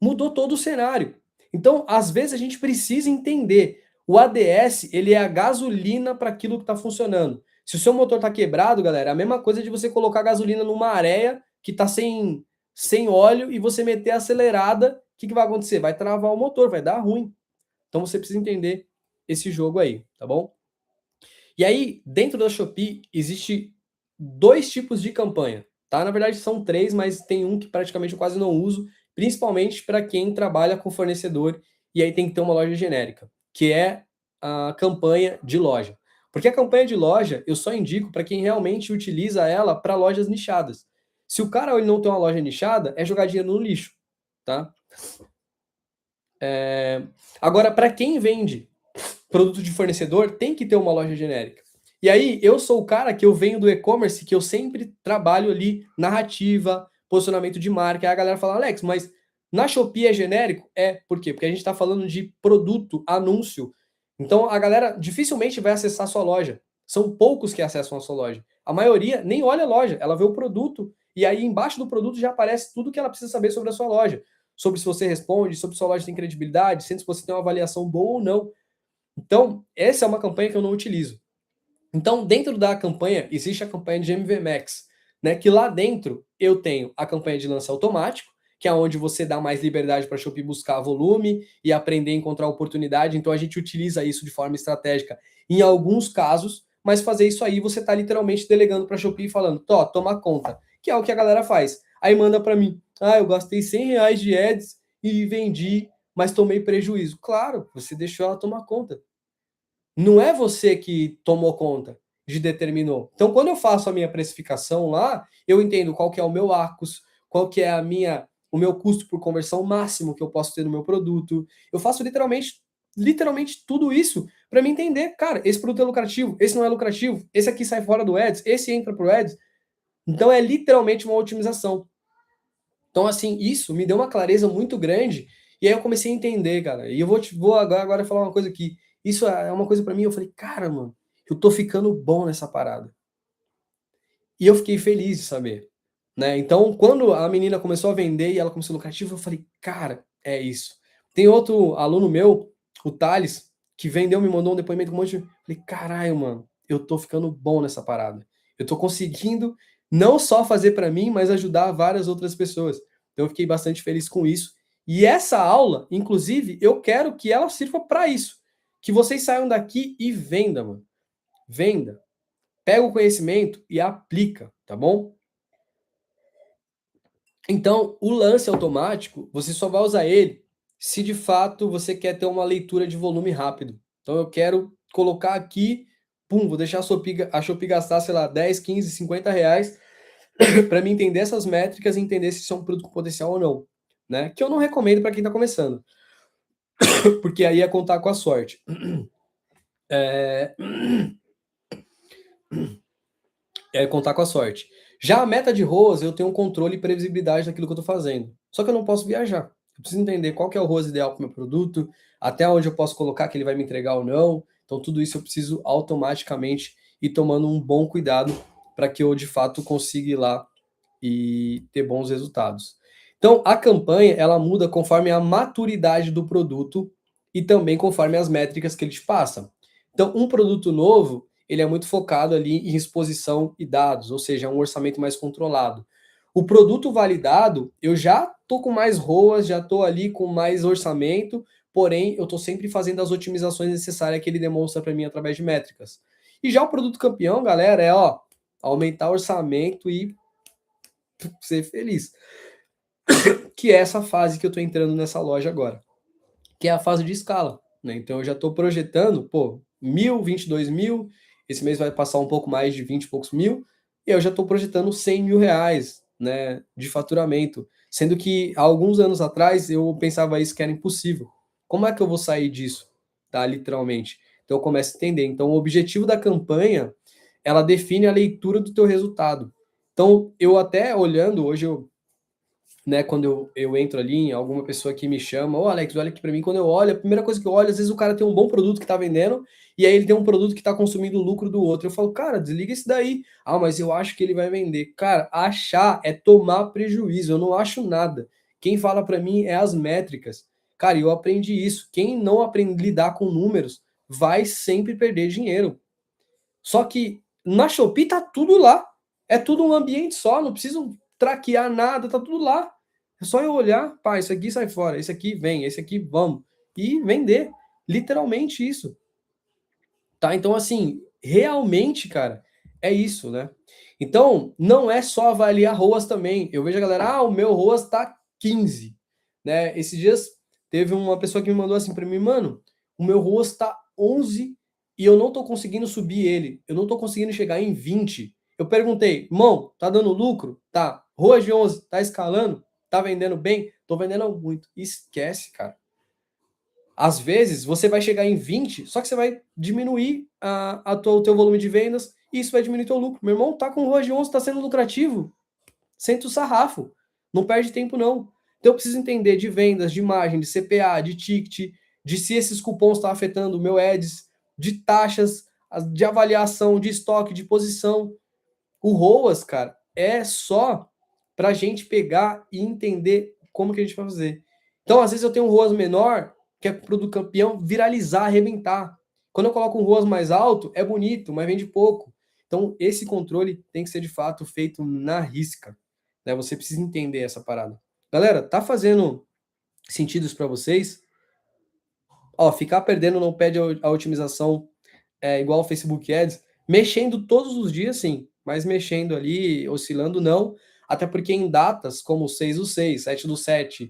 Mudou todo o cenário. Então, às vezes a gente precisa entender. O ADS, ele é a gasolina para aquilo que está funcionando. Se o seu motor está quebrado, galera, é a mesma coisa de você colocar gasolina numa areia que está sem óleo e você meter a acelerada, o que vai acontecer? Vai travar o motor, vai dar ruim. Então você precisa entender esse jogo aí, tá bom? E aí, dentro da Shopee, existe 2 tipos de campanha, tá? Na verdade, são 3, mas tem um que praticamente eu quase não uso, principalmente para quem trabalha com fornecedor e aí tem que ter uma loja genérica, que é a campanha de loja. Porque a campanha de loja eu só indico para quem realmente utiliza ela para lojas nichadas. Se o cara ele não tem uma loja nichada, é jogar dinheiro no lixo, tá? Agora, para quem vende produto de fornecedor, tem que ter uma loja genérica. E aí, eu sou o cara que eu venho do e-commerce, que eu sempre trabalho ali narrativa, posicionamento de marca. Aí a galera fala, Alex, mas na Shopee é genérico? Por quê? Porque a gente está falando de produto, anúncio. Então, a galera dificilmente vai acessar a sua loja. São poucos que acessam a sua loja. A maioria nem olha a loja, ela vê o produto e aí embaixo do produto já aparece tudo que ela precisa saber sobre a sua loja. Sobre se você responde, sobre se sua loja tem credibilidade, se você tem uma avaliação boa ou não. Então, essa é uma campanha que eu não utilizo. Então, dentro da campanha, existe a campanha de MV Max, né? Que lá dentro eu tenho a campanha de lance automático, que é onde você dá mais liberdade para a Shopee buscar volume e aprender a encontrar oportunidade. Então, a gente utiliza isso de forma estratégica em alguns casos, mas fazer isso aí você está literalmente delegando para a Shopee e falando, toma conta, que é o que a galera faz. Aí manda para mim, eu gastei R$ 100 de ads e vendi, mas tomei prejuízo. Claro, você deixou ela tomar conta. Não é você que tomou conta, determinou. Então, quando eu faço a minha precificação lá, eu entendo qual que é o meu ARCOS, qual que é o meu custo por conversão máximo que eu posso ter no meu produto. Eu faço literalmente tudo isso para me entender, cara, esse produto é lucrativo, esse não é lucrativo, esse aqui sai fora do Ads, esse entra pro Ads. Então, é literalmente uma otimização. Então, assim, isso me deu uma clareza muito grande e aí eu comecei a entender, cara. E eu vou agora falar uma coisa aqui. Isso é uma coisa para mim, eu falei, cara, mano, eu tô ficando bom nessa parada. E eu fiquei feliz de saber, né? Então, quando a menina começou a vender e ela começou a lucrativa, eu falei, cara, é isso. Tem outro aluno meu, o Thales, que vendeu, me mandou um depoimento com um monte de... Falei, caralho, mano, eu tô ficando bom nessa parada. Eu tô conseguindo não só fazer para mim, mas ajudar várias outras pessoas. Então, eu fiquei bastante feliz com isso. E essa aula, inclusive, eu quero que ela sirva para isso. Que vocês saiam daqui e venda, mano. Venda. Pega o conhecimento e aplica, tá bom? Então, o lance automático, você só vai usar ele se de fato você quer ter uma leitura de volume rápido. Então, eu quero colocar aqui, vou deixar a Shopee gastar, sei lá, 10, 15, R$ 50 para mim entender essas métricas e entender se isso é um produto com potencial ou não, né? Que eu não recomendo para quem está começando, porque aí é contar com a sorte. É contar com a sorte. Já a meta de ROAS, eu tenho um controle e previsibilidade daquilo que eu estou fazendo. Só que eu não posso viajar. Eu preciso entender qual que é o ROAS ideal para o meu produto, até onde eu posso colocar que ele vai me entregar ou não. Então, tudo isso eu preciso automaticamente ir tomando um bom cuidado para que eu, de fato, consiga ir lá e ter bons resultados. Então, a campanha, ela muda conforme a maturidade do produto e também conforme as métricas que ele te passa. Então, um produto novo, ele é muito focado ali em exposição e dados, ou seja, é um orçamento mais controlado. O produto validado, eu já tô com mais ROAS, já tô ali com mais orçamento, porém eu estou sempre fazendo as otimizações necessárias que ele demonstra para mim através de métricas. E já o produto campeão, galera, é aumentar o orçamento e ser feliz. Que é essa fase que eu estou entrando nessa loja agora, que é a fase de escala, né? Então eu já estou projetando, 1.000, 22.000, esse mês vai passar um pouco mais de 20 e poucos mil, e eu já estou projetando 100 mil reais, né, de faturamento, sendo que há alguns anos atrás eu pensava isso que era impossível. Como é que eu vou sair disso, tá, literalmente? Então eu começo a entender. Então o objetivo da campanha, ela define a leitura do teu resultado. Então eu até olhando, hoje eu, né, quando eu entro ali em alguma pessoa que me chama, ô Alex, olha aqui para mim, quando eu olho, a primeira coisa que eu olho, às vezes o cara tem um bom produto que tá vendendo, e aí ele tem um produto que tá consumindo o lucro do outro. Eu falo, cara, desliga esse daí. Ah, mas eu acho que ele vai vender. Cara, achar é tomar prejuízo, eu não acho nada. Quem fala para mim é as métricas. Cara, eu aprendi isso. Quem não aprende a lidar com números vai sempre perder dinheiro. Só que na Shopee tá tudo lá. É tudo um ambiente só, não preciso traquear nada, tá tudo lá. É só eu olhar, pá, isso aqui sai fora, esse aqui vem, esse aqui vamos. E vender. Literalmente isso. Tá? Então, assim, realmente, cara, é isso, né? Então, não é só avaliar ROAS também. Eu vejo a galera, o meu ROAS tá 15, né? Esses dias teve uma pessoa que me mandou assim para mim, mano, o meu ROAS tá 11 e eu não tô conseguindo subir ele. Eu não tô conseguindo chegar em 20. Eu perguntei, irmão, tá dando lucro? Tá. ROAS de 11, tá escalando? Tá vendendo bem? Tô vendendo muito. Esquece, cara. Às vezes, você vai chegar em 20, só que você vai diminuir o teu volume de vendas e isso vai diminuir teu lucro. Meu irmão, tá com o ROAS de 11, tá sendo lucrativo. Senta o sarrafo. Não perde tempo, não. Então, eu preciso entender de vendas, de margem, de CPA, de ticket, de se esses cupons estão afetando o meu ads, de taxas, de avaliação, de estoque, de posição. O ROAS, cara, é só para a gente pegar e entender como que a gente vai fazer. Então, às vezes eu tenho um ROAS menor, que é para o do campeão viralizar, arrebentar. Quando eu coloco um ROAS mais alto, é bonito, mas vende pouco. Então, esse controle tem que ser de fato feito na risca, né? Você precisa entender essa parada. Galera, tá fazendo sentido isso para vocês? Ó, ficar perdendo não pede a otimização igual o Facebook Ads, mexendo todos os dias, sim, mas mexendo ali, oscilando, não. Até porque em datas como 6 do 6, 7 do 7,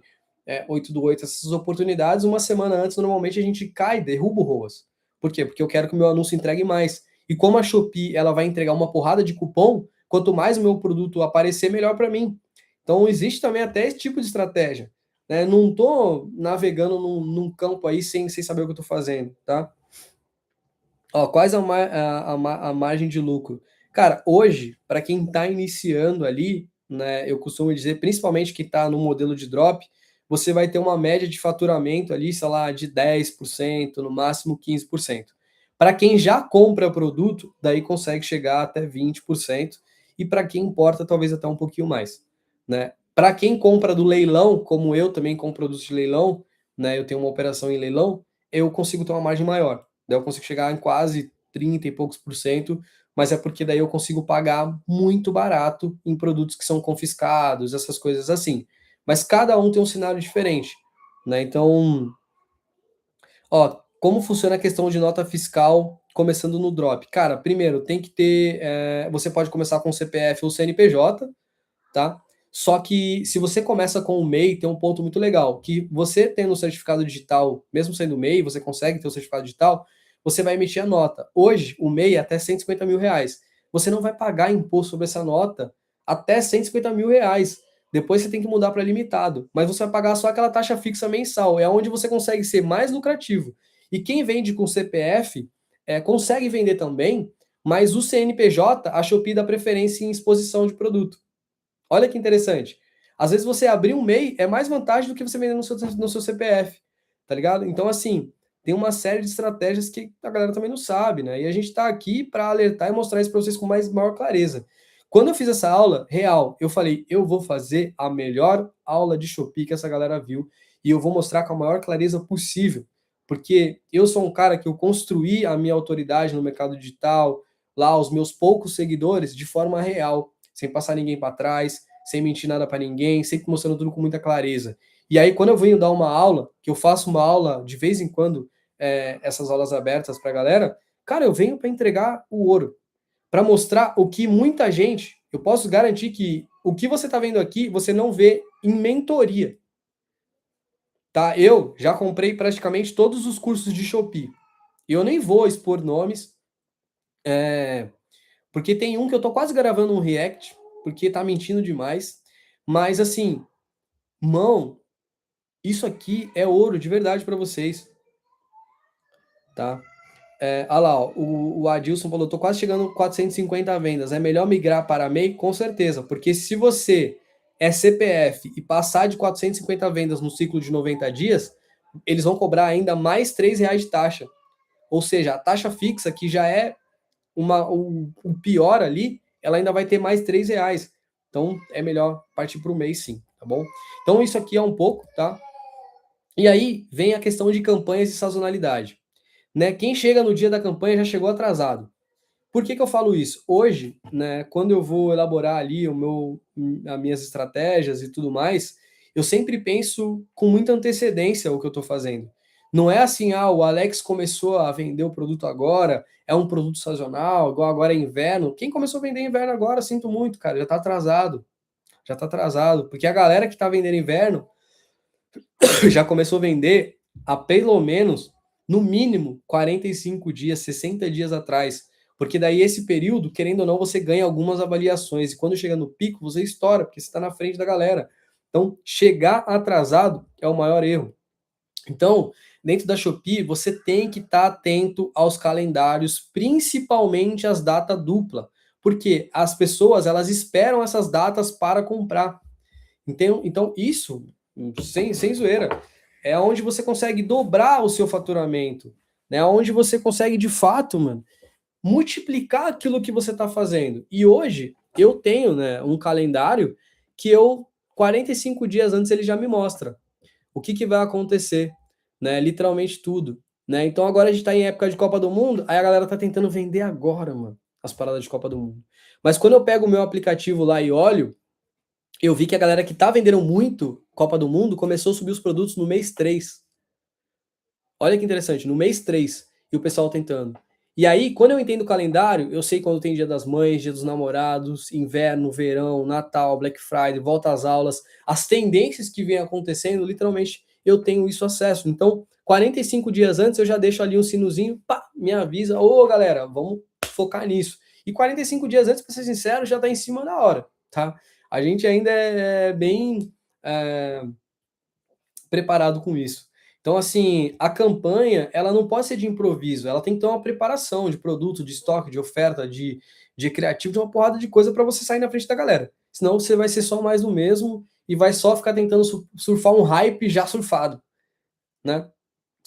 8 do 8, essas oportunidades, uma semana antes, normalmente a gente cai, derruba o ROAS. Por quê? Porque eu quero que o meu anúncio entregue mais. E como a Shopee ela vai entregar uma porrada de cupom, quanto mais o meu produto aparecer, melhor para mim. Então existe também até esse tipo de estratégia. Né? Não estou navegando num campo aí sem saber o que eu estou fazendo, tá? Ó, quais a margem de lucro? Cara, hoje, para quem está iniciando ali, né, eu costumo dizer, principalmente que está no modelo de drop, você vai ter uma média de faturamento ali, sei lá, de 10%, no máximo 15%. Para quem já compra produto, daí consegue chegar até 20%, e para quem importa, talvez até um pouquinho mais, né? Para quem compra do leilão, como eu também compro produtos de leilão, né, eu tenho uma operação em leilão, eu consigo ter uma margem maior. Daí eu consigo chegar em quase 30 e poucos por cento, mas é porque daí eu consigo pagar muito barato em produtos que são confiscados, essas coisas assim. Mas cada um tem um cenário diferente, né? Então, ó, como funciona a questão de nota fiscal começando no drop? Cara, primeiro tem que ter, você pode começar com CPF ou CNPJ, tá? Só que se você começa com o MEI, tem um ponto muito legal, que você tendo o certificado digital, mesmo sendo MEI, você consegue ter o certificado digital, você vai emitir a nota. Hoje, o MEI é até 150 mil reais. Você não vai pagar imposto sobre essa nota até 150 mil reais. Depois você tem que mudar para limitado. Mas você vai pagar só aquela taxa fixa mensal. É onde você consegue ser mais lucrativo. E quem vende com CPF consegue vender também, mas o CNPJ, a Shopee dá preferência em exposição de produto. Olha que interessante. Às vezes você abrir um MEI é mais vantagem do que você vender no seu CPF, tá ligado? Então, assim, tem uma série de estratégias que a galera também não sabe, né? E a gente tá aqui para alertar e mostrar isso para vocês com maior clareza. Quando eu fiz essa aula, real, eu falei, eu vou fazer a melhor aula de Shopee que essa galera viu e eu vou mostrar com a maior clareza possível. Porque eu sou um cara que eu construí a minha autoridade no mercado digital, lá os meus poucos seguidores, de forma real sem passar ninguém para trás, sem mentir nada para ninguém, sempre mostrando tudo com muita clareza. E aí, quando eu venho dar uma aula, que eu faço uma aula de vez em quando, essas aulas abertas para a galera, cara, eu venho para entregar o ouro, para mostrar o que muita gente, eu posso garantir que o que você está vendo aqui, você não vê em mentoria. Tá? Eu já comprei praticamente todos os cursos de Shopee. Eu nem vou expor nomes, porque tem um que eu tô quase gravando um react, porque tá mentindo demais. Mas assim, mão, isso aqui é ouro de verdade para vocês, tá? Olha lá, ó, o Adilson falou, tô quase chegando a 450 vendas. É melhor migrar para MEI? Com certeza, porque se você é CPF e passar de 450 vendas no ciclo de 90 dias, eles vão cobrar ainda mais R$ 3 de taxa. Ou seja, a taxa fixa, que já é o pior ali, ela ainda vai ter mais R$ 3. Então é melhor partir para o mês sim, tá bom? Então isso aqui é um pouco, tá? E aí vem a questão de campanhas e sazonalidade. Né? Quem chega no dia da campanha já chegou atrasado. Por que eu falo isso? Hoje, né, quando eu vou elaborar ali as minhas estratégias e tudo mais, eu sempre penso com muita antecedência o que eu estou fazendo. Não é assim, o Alex começou a vender o produto agora, é um produto sazonal, igual agora é inverno. Quem começou a vender inverno agora, sinto muito, cara, já está atrasado. Já está atrasado. Porque a galera que está vendendo inverno já começou a vender há pelo menos, no mínimo, 45 dias, 60 dias atrás. Porque daí esse período, querendo ou não, você ganha algumas avaliações. E quando chega no pico, você estoura, porque você está na frente da galera. Então, chegar atrasado é o maior erro. Então, dentro da Shopee, você tem que estar atento aos calendários, principalmente as datas dupla. Porque as pessoas, elas esperam essas datas para comprar. Então isso, sem zoeira, é onde você consegue dobrar o seu faturamento, né? Onde você consegue, de fato, mano, multiplicar aquilo que você está fazendo. E hoje eu tenho, né, um calendário que 45 dias antes, ele já me mostra o que vai acontecer, né? Literalmente tudo, né? Então agora a gente está em época de Copa do Mundo, aí a galera tá tentando vender agora, mano, as paradas de Copa do Mundo. Mas quando eu pego o meu aplicativo lá e olho, eu vi que a galera que tá vendendo muito Copa do Mundo começou a subir os produtos no mês 3. Olha que interessante, no mês 3 e o pessoal tentando. E aí, quando eu entendo o calendário, eu sei quando tem Dia das Mães, Dia dos Namorados, inverno, verão, Natal, Black Friday, volta às aulas, as tendências que vêm acontecendo, literalmente eu tenho isso acesso. Então, 45 dias antes eu já deixo ali um sinozinho, pá, me avisa, ô galera, vamos focar nisso. E 45 dias antes, para ser sincero, já tá em cima da hora, tá? A gente ainda é bem preparado com isso. Então, assim, a campanha, ela não pode ser de improviso, ela tem que ter uma preparação de produto, de estoque, de oferta, de criativo, de uma porrada de coisa para você sair na frente da galera. Senão você vai ser só mais do mesmo e vai só ficar tentando surfar um hype já surfado, né?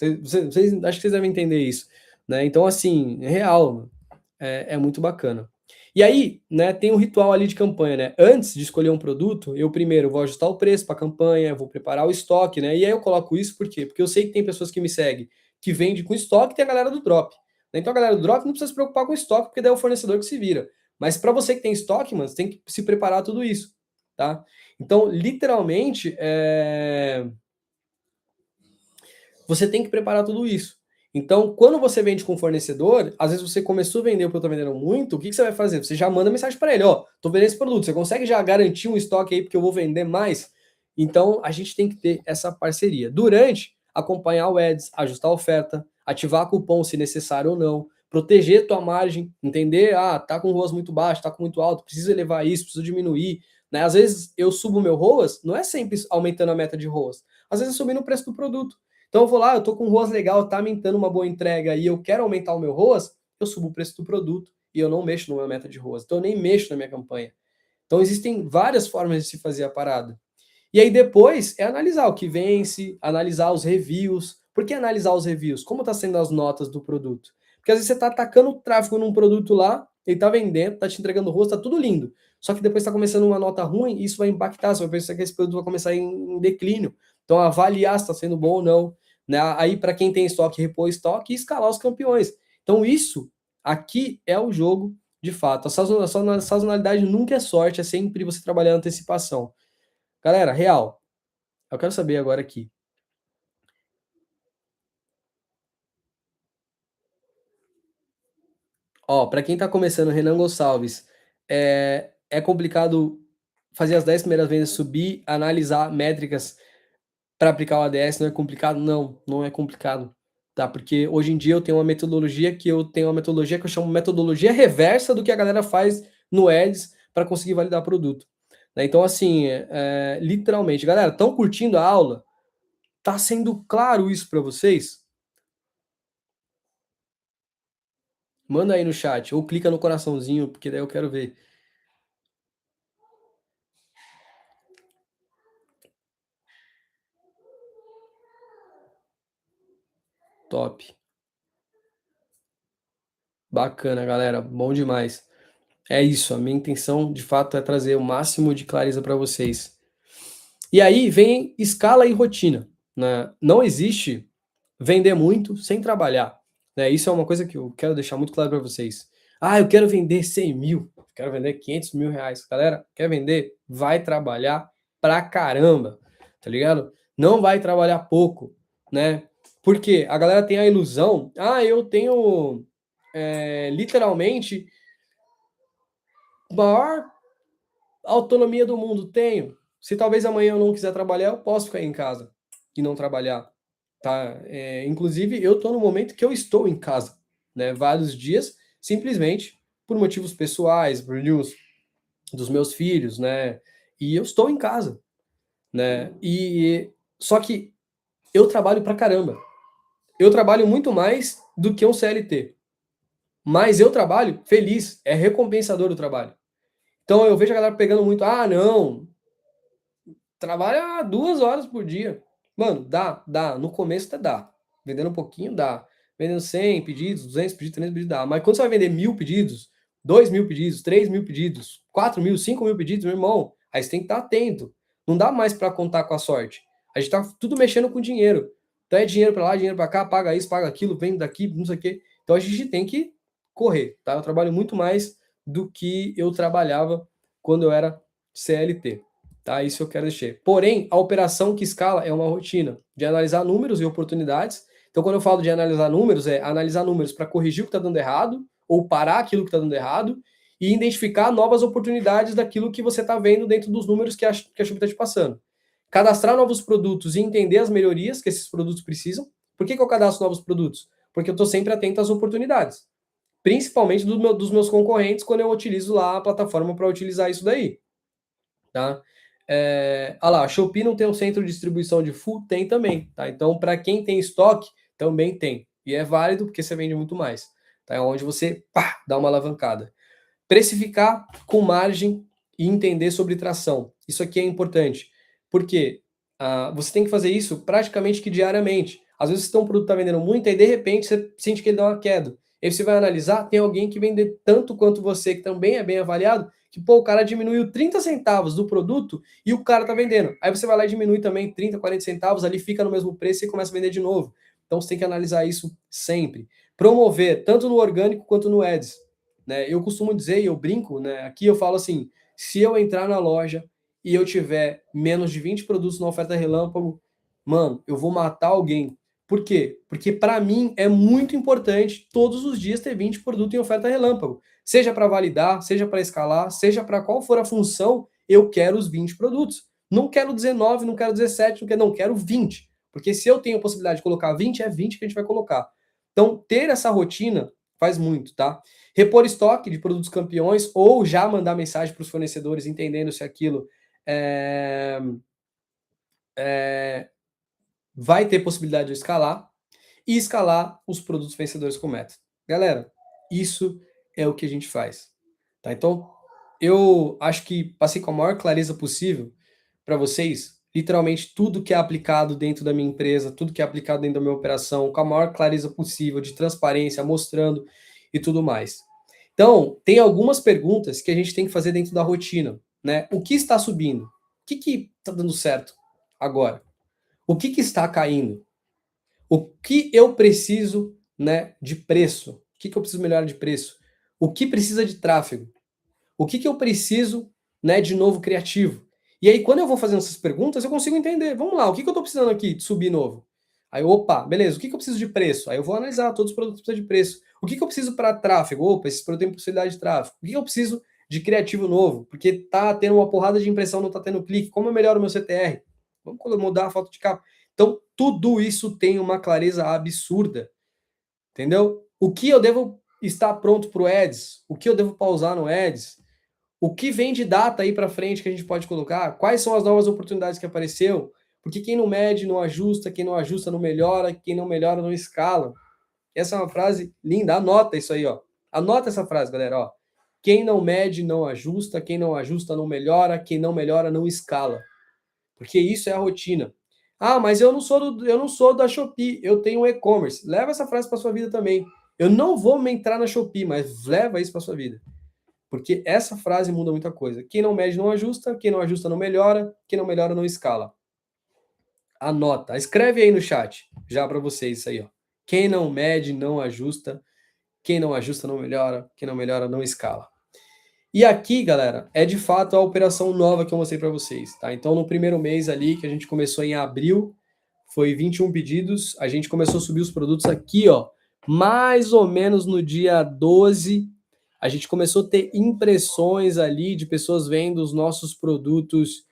Acho que vocês devem entender isso, né? Então, assim, é real, é muito bacana. E aí, né, tem um ritual ali de campanha, né? Antes de escolher um produto, eu primeiro vou ajustar o preço para a campanha, vou preparar o estoque, né? E aí eu coloco isso por quê? Porque eu sei que tem pessoas que me seguem que vende com estoque e tem a galera do drop. Né? Então a galera do drop não precisa se preocupar com o estoque, porque daí é o fornecedor que se vira. Mas para você que tem estoque, mano, você tem que se preparar tudo isso, tá? Então, literalmente, você tem que preparar tudo isso. Então, quando você vende com fornecedor, às vezes você começou a vender o que eu tô vendendo muito, o que você vai fazer? Você já manda mensagem para ele, ó, tô vendendo esse produto, você consegue já garantir um estoque aí porque eu vou vender mais? Então, a gente tem que ter essa parceria. Durante, acompanhar o Ads, ajustar a oferta, ativar cupom se necessário ou não, proteger tua margem, entender, tá com o ROAS muito baixo, tá com muito alto, preciso elevar isso, preciso diminuir, né? Às vezes eu subo meu ROAS, não é sempre aumentando a meta de ROAS, às vezes é subindo o preço do produto. Então eu vou lá, eu tô com um ROAS legal, tá aumentando uma boa entrega e eu quero aumentar o meu ROAS, eu subo o preço do produto e eu não mexo no meu meta de ROAS. Então eu nem mexo na minha campanha. Então existem várias formas de se fazer a parada. E aí depois é analisar o que vence, analisar os reviews. Por que analisar os reviews? Como está sendo as notas do produto? Porque às vezes você está atacando o tráfego num produto lá, ele está vendendo, está te entregando o rosto, está tudo lindo. Só que depois está começando uma nota ruim e isso vai impactar. Você vai pensar que esse produto vai começar em declínio. Então avaliar se está sendo bom ou não. Né? Aí para quem tem estoque, repor estoque e escalar os campeões. Então isso aqui é o jogo de fato. A sazonalidade nunca é sorte, é sempre você trabalhar a antecipação. Galera, real. Eu quero saber agora aqui. Ó, para quem tá começando, Renan Gonçalves, é complicado fazer as 10 primeiras vendas subir, analisar métricas para aplicar o ADS, não é complicado? Não, não é complicado, tá? Porque hoje em dia eu tenho uma metodologia que eu chamo metodologia reversa do que a galera faz no Ads para conseguir validar produto, né? Então, assim, literalmente, galera, estão curtindo a aula? Tá sendo claro isso para vocês? Manda aí no chat, ou clica no coraçãozinho, porque daí eu quero ver. Top. Bacana, galera. Bom demais. É isso, a minha intenção de fato é trazer o máximo de clareza para vocês. E aí vem escala e rotina, né? Não existe vender muito sem trabalhar, né? Isso é uma coisa que eu quero deixar muito claro para vocês. Ah, eu quero vender 100 mil, quero vender 500 mil reais. Galera, quer vender? Vai trabalhar pra caramba, tá ligado? Não vai trabalhar pouco, né? Porque a galera tem a ilusão, eu tenho literalmente maior autonomia do mundo. Tenho. Se talvez amanhã eu não quiser trabalhar, eu posso ficar em casa e não trabalhar, tá? Inclusive, eu estou no momento que eu estou em casa, né? Vários dias, simplesmente por motivos pessoais, por news dos meus filhos, né? E eu estou em casa, né? E só que eu trabalho pra caramba. Eu trabalho muito mais do que um CLT. Mas eu trabalho feliz, é recompensador o trabalho. Então eu vejo a galera pegando muito, não, trabalha 2 horas por dia. Mano, dá. No começo até dá. Vendendo um pouquinho, dá. Vendendo 100 pedidos, 200 pedidos, 300 pedidos, dá. Mas quando você vai vender 1.000 pedidos, 2.000 pedidos, 3.000 pedidos, 4.000, 5.000 pedidos, meu irmão, aí você tem que estar atento. Não dá mais para contar com a sorte. A gente tá tudo mexendo com dinheiro. Então é dinheiro para lá, dinheiro para cá, paga isso, paga aquilo, vem daqui, não sei o quê. Então a gente tem que correr, tá? Eu trabalho muito mais do que eu trabalhava quando eu era CLT. Tá? Isso eu quero deixar. Porém, a operação que escala é uma rotina de analisar números e oportunidades. Então, quando eu falo de analisar números, é analisar números para corrigir o que está dando errado ou parar aquilo que está dando errado e identificar novas oportunidades daquilo que você está vendo dentro dos números que a Shopee está te passando. Cadastrar novos produtos e entender as melhorias que esses produtos precisam. Por que eu cadastro novos produtos? Porque eu estou sempre atento às oportunidades. Principalmente dos meus concorrentes quando eu utilizo lá a plataforma para utilizar isso daí. Tá? A Shopee não tem um centro de distribuição de full? Tem também, tá? Então, para quem tem estoque, também tem. E é válido porque você vende muito mais. Tá? É onde você dá uma alavancada. Precificar com margem e entender sobre tração. Isso aqui é importante. Porque você tem que fazer isso praticamente que diariamente. Às vezes você tem um produto que está vendendo muito, e de repente você sente que ele dá uma queda. Aí você vai analisar, tem alguém que vende tanto quanto você, que também é bem avaliado, que o cara diminuiu 30 centavos do produto e o cara tá vendendo. Aí você vai lá e diminui também 30, 40 centavos, ali fica no mesmo preço e começa a vender de novo. Então você tem que analisar isso sempre. Promover, tanto no orgânico quanto no Ads. Né? Eu costumo dizer, e eu brinco, né? Aqui eu falo assim, se eu entrar na loja e eu tiver menos de 20 produtos na oferta relâmpago, mano, eu vou matar alguém. Por quê? Porque para mim é muito importante todos os dias ter 20 produtos em oferta relâmpago. Seja para validar, seja para escalar, seja para qual for a função, eu quero os 20 produtos. Não quero 19, não quero 17, não quero 20. Porque se eu tenho a possibilidade de colocar 20, é 20 que a gente vai colocar. Então, ter essa rotina faz muito, tá? Repor estoque de produtos campeões ou já mandar mensagem para os fornecedores entendendo se aquilo vai ter possibilidade de escalar e escalar os produtos vencedores com meta. Galera, isso é o que a gente faz. Tá? Então, eu acho que passei com a maior clareza possível para vocês, literalmente tudo que é aplicado dentro da minha empresa, tudo que é aplicado dentro da minha operação, com a maior clareza possível, de transparência, mostrando e tudo mais. Então, tem algumas perguntas que a gente tem que fazer dentro da rotina, né? O que está subindo? O que está dando certo agora? O que está caindo? O que eu preciso, né, de preço? O que eu preciso melhorar de preço? O que precisa de tráfego? O que eu preciso, né, de novo criativo? E aí, quando eu vou fazendo essas perguntas, eu consigo entender. Vamos lá, o que eu estou precisando aqui de subir novo? Aí, opa, beleza, o que eu preciso de preço? Aí eu vou analisar todos os produtos que precisam de preço. O que eu preciso para tráfego? Opa, esses produtos têm possibilidade de tráfego. O que eu preciso de criativo novo? Porque tá tendo uma porrada de impressão, não tá tendo clique. Como eu melhoro o meu CTR? Vamos mudar a foto de capa. Então, tudo isso tem uma clareza absurda, entendeu? O que eu devo estar pronto para o Ads? O que eu devo pausar no Ads? O que vem de data aí para frente que a gente pode colocar? Quais são as novas oportunidades que apareceu? Porque quem não mede não ajusta, quem não ajusta não melhora, quem não melhora não escala. Essa é uma frase linda, anota isso aí, ó. Anota essa frase, galera, ó. Quem não mede não ajusta, quem não ajusta não melhora, quem não melhora não escala. Porque isso é a rotina. Ah, mas eu não sou da Shopee, eu tenho um e-commerce. Leva essa frase para sua vida também. Eu não vou me entrar na Shopee, mas leva isso para sua vida. Porque essa frase muda muita coisa. Quem não mede não ajusta, quem não ajusta não melhora, quem não melhora não escala. Anota, escreve aí no chat, já para vocês isso aí, ó. Quem não mede não ajusta, quem não ajusta não melhora, quem não melhora não escala. E aqui, galera, é de fato a operação nova que eu mostrei para vocês, tá? Então, no primeiro mês ali, que a gente começou em abril, foi 21 pedidos, a gente começou a subir os produtos aqui, ó, mais ou menos no dia 12, a gente começou a ter impressões ali de pessoas vendo os nossos produtos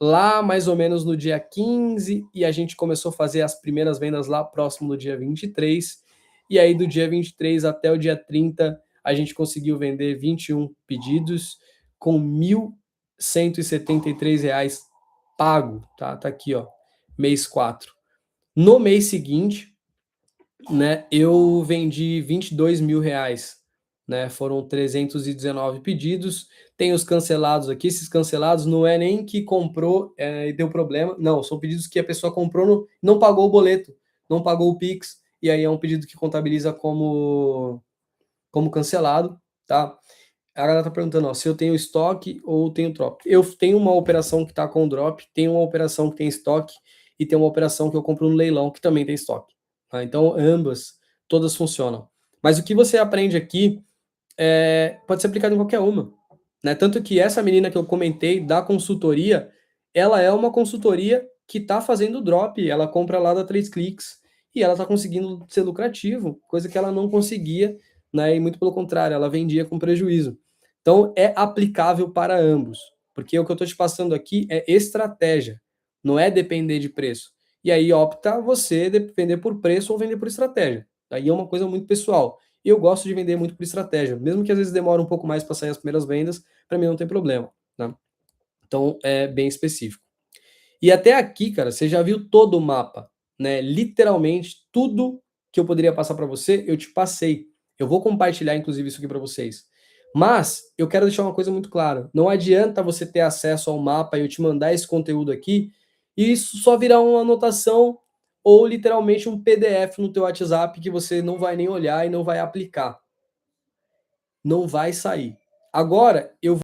lá mais ou menos no dia 15, e a gente começou a fazer as primeiras vendas lá próximo do dia 23, e aí do dia 23 até o dia 30, a gente conseguiu vender 21 pedidos com R$ 1.173 pago, tá? Tá aqui, ó, mês 4. No mês seguinte, né, eu vendi R$ 22.000, né? Foram 319 pedidos. Tem os cancelados aqui. Esses cancelados não é nem que comprou e deu problema. Não, são pedidos que a pessoa comprou, não pagou o boleto, não pagou o Pix, e aí é um pedido que contabiliza como cancelado, tá? A galera tá perguntando, ó, se eu tenho estoque ou tenho drop. Eu tenho uma operação que tá com drop, tenho uma operação que tem estoque e tem uma operação que eu compro no leilão que também tem estoque. Tá? Então, ambas, todas funcionam. Mas o que você aprende aqui pode ser aplicado em qualquer uma. Né? Tanto que essa menina que eu comentei da consultoria, ela é uma consultoria que está fazendo drop, ela compra lá da 3Clicks e ela está conseguindo ser lucrativo, coisa que ela não conseguia, né? E muito pelo contrário, ela vendia com prejuízo. Então é aplicável para ambos, porque o que eu estou te passando aqui é estratégia, não é depender de preço. E aí opta você vender por preço ou vender por estratégia. Aí é uma coisa muito pessoal. Eu gosto de vender muito por estratégia, mesmo que às vezes demore um pouco mais para sair as primeiras vendas, para mim não tem problema, né? Então é bem específico. E até aqui, cara, você já viu todo o mapa, né? Literalmente tudo que eu poderia passar para você, eu te passei. Eu vou compartilhar inclusive isso aqui para vocês. Mas eu quero deixar uma coisa muito clara. Não adianta você ter acesso ao mapa e eu te mandar esse conteúdo aqui e isso só virar uma anotação ou literalmente um PDF no teu WhatsApp que você não vai nem olhar e não vai aplicar. Não vai sair. Agora, eu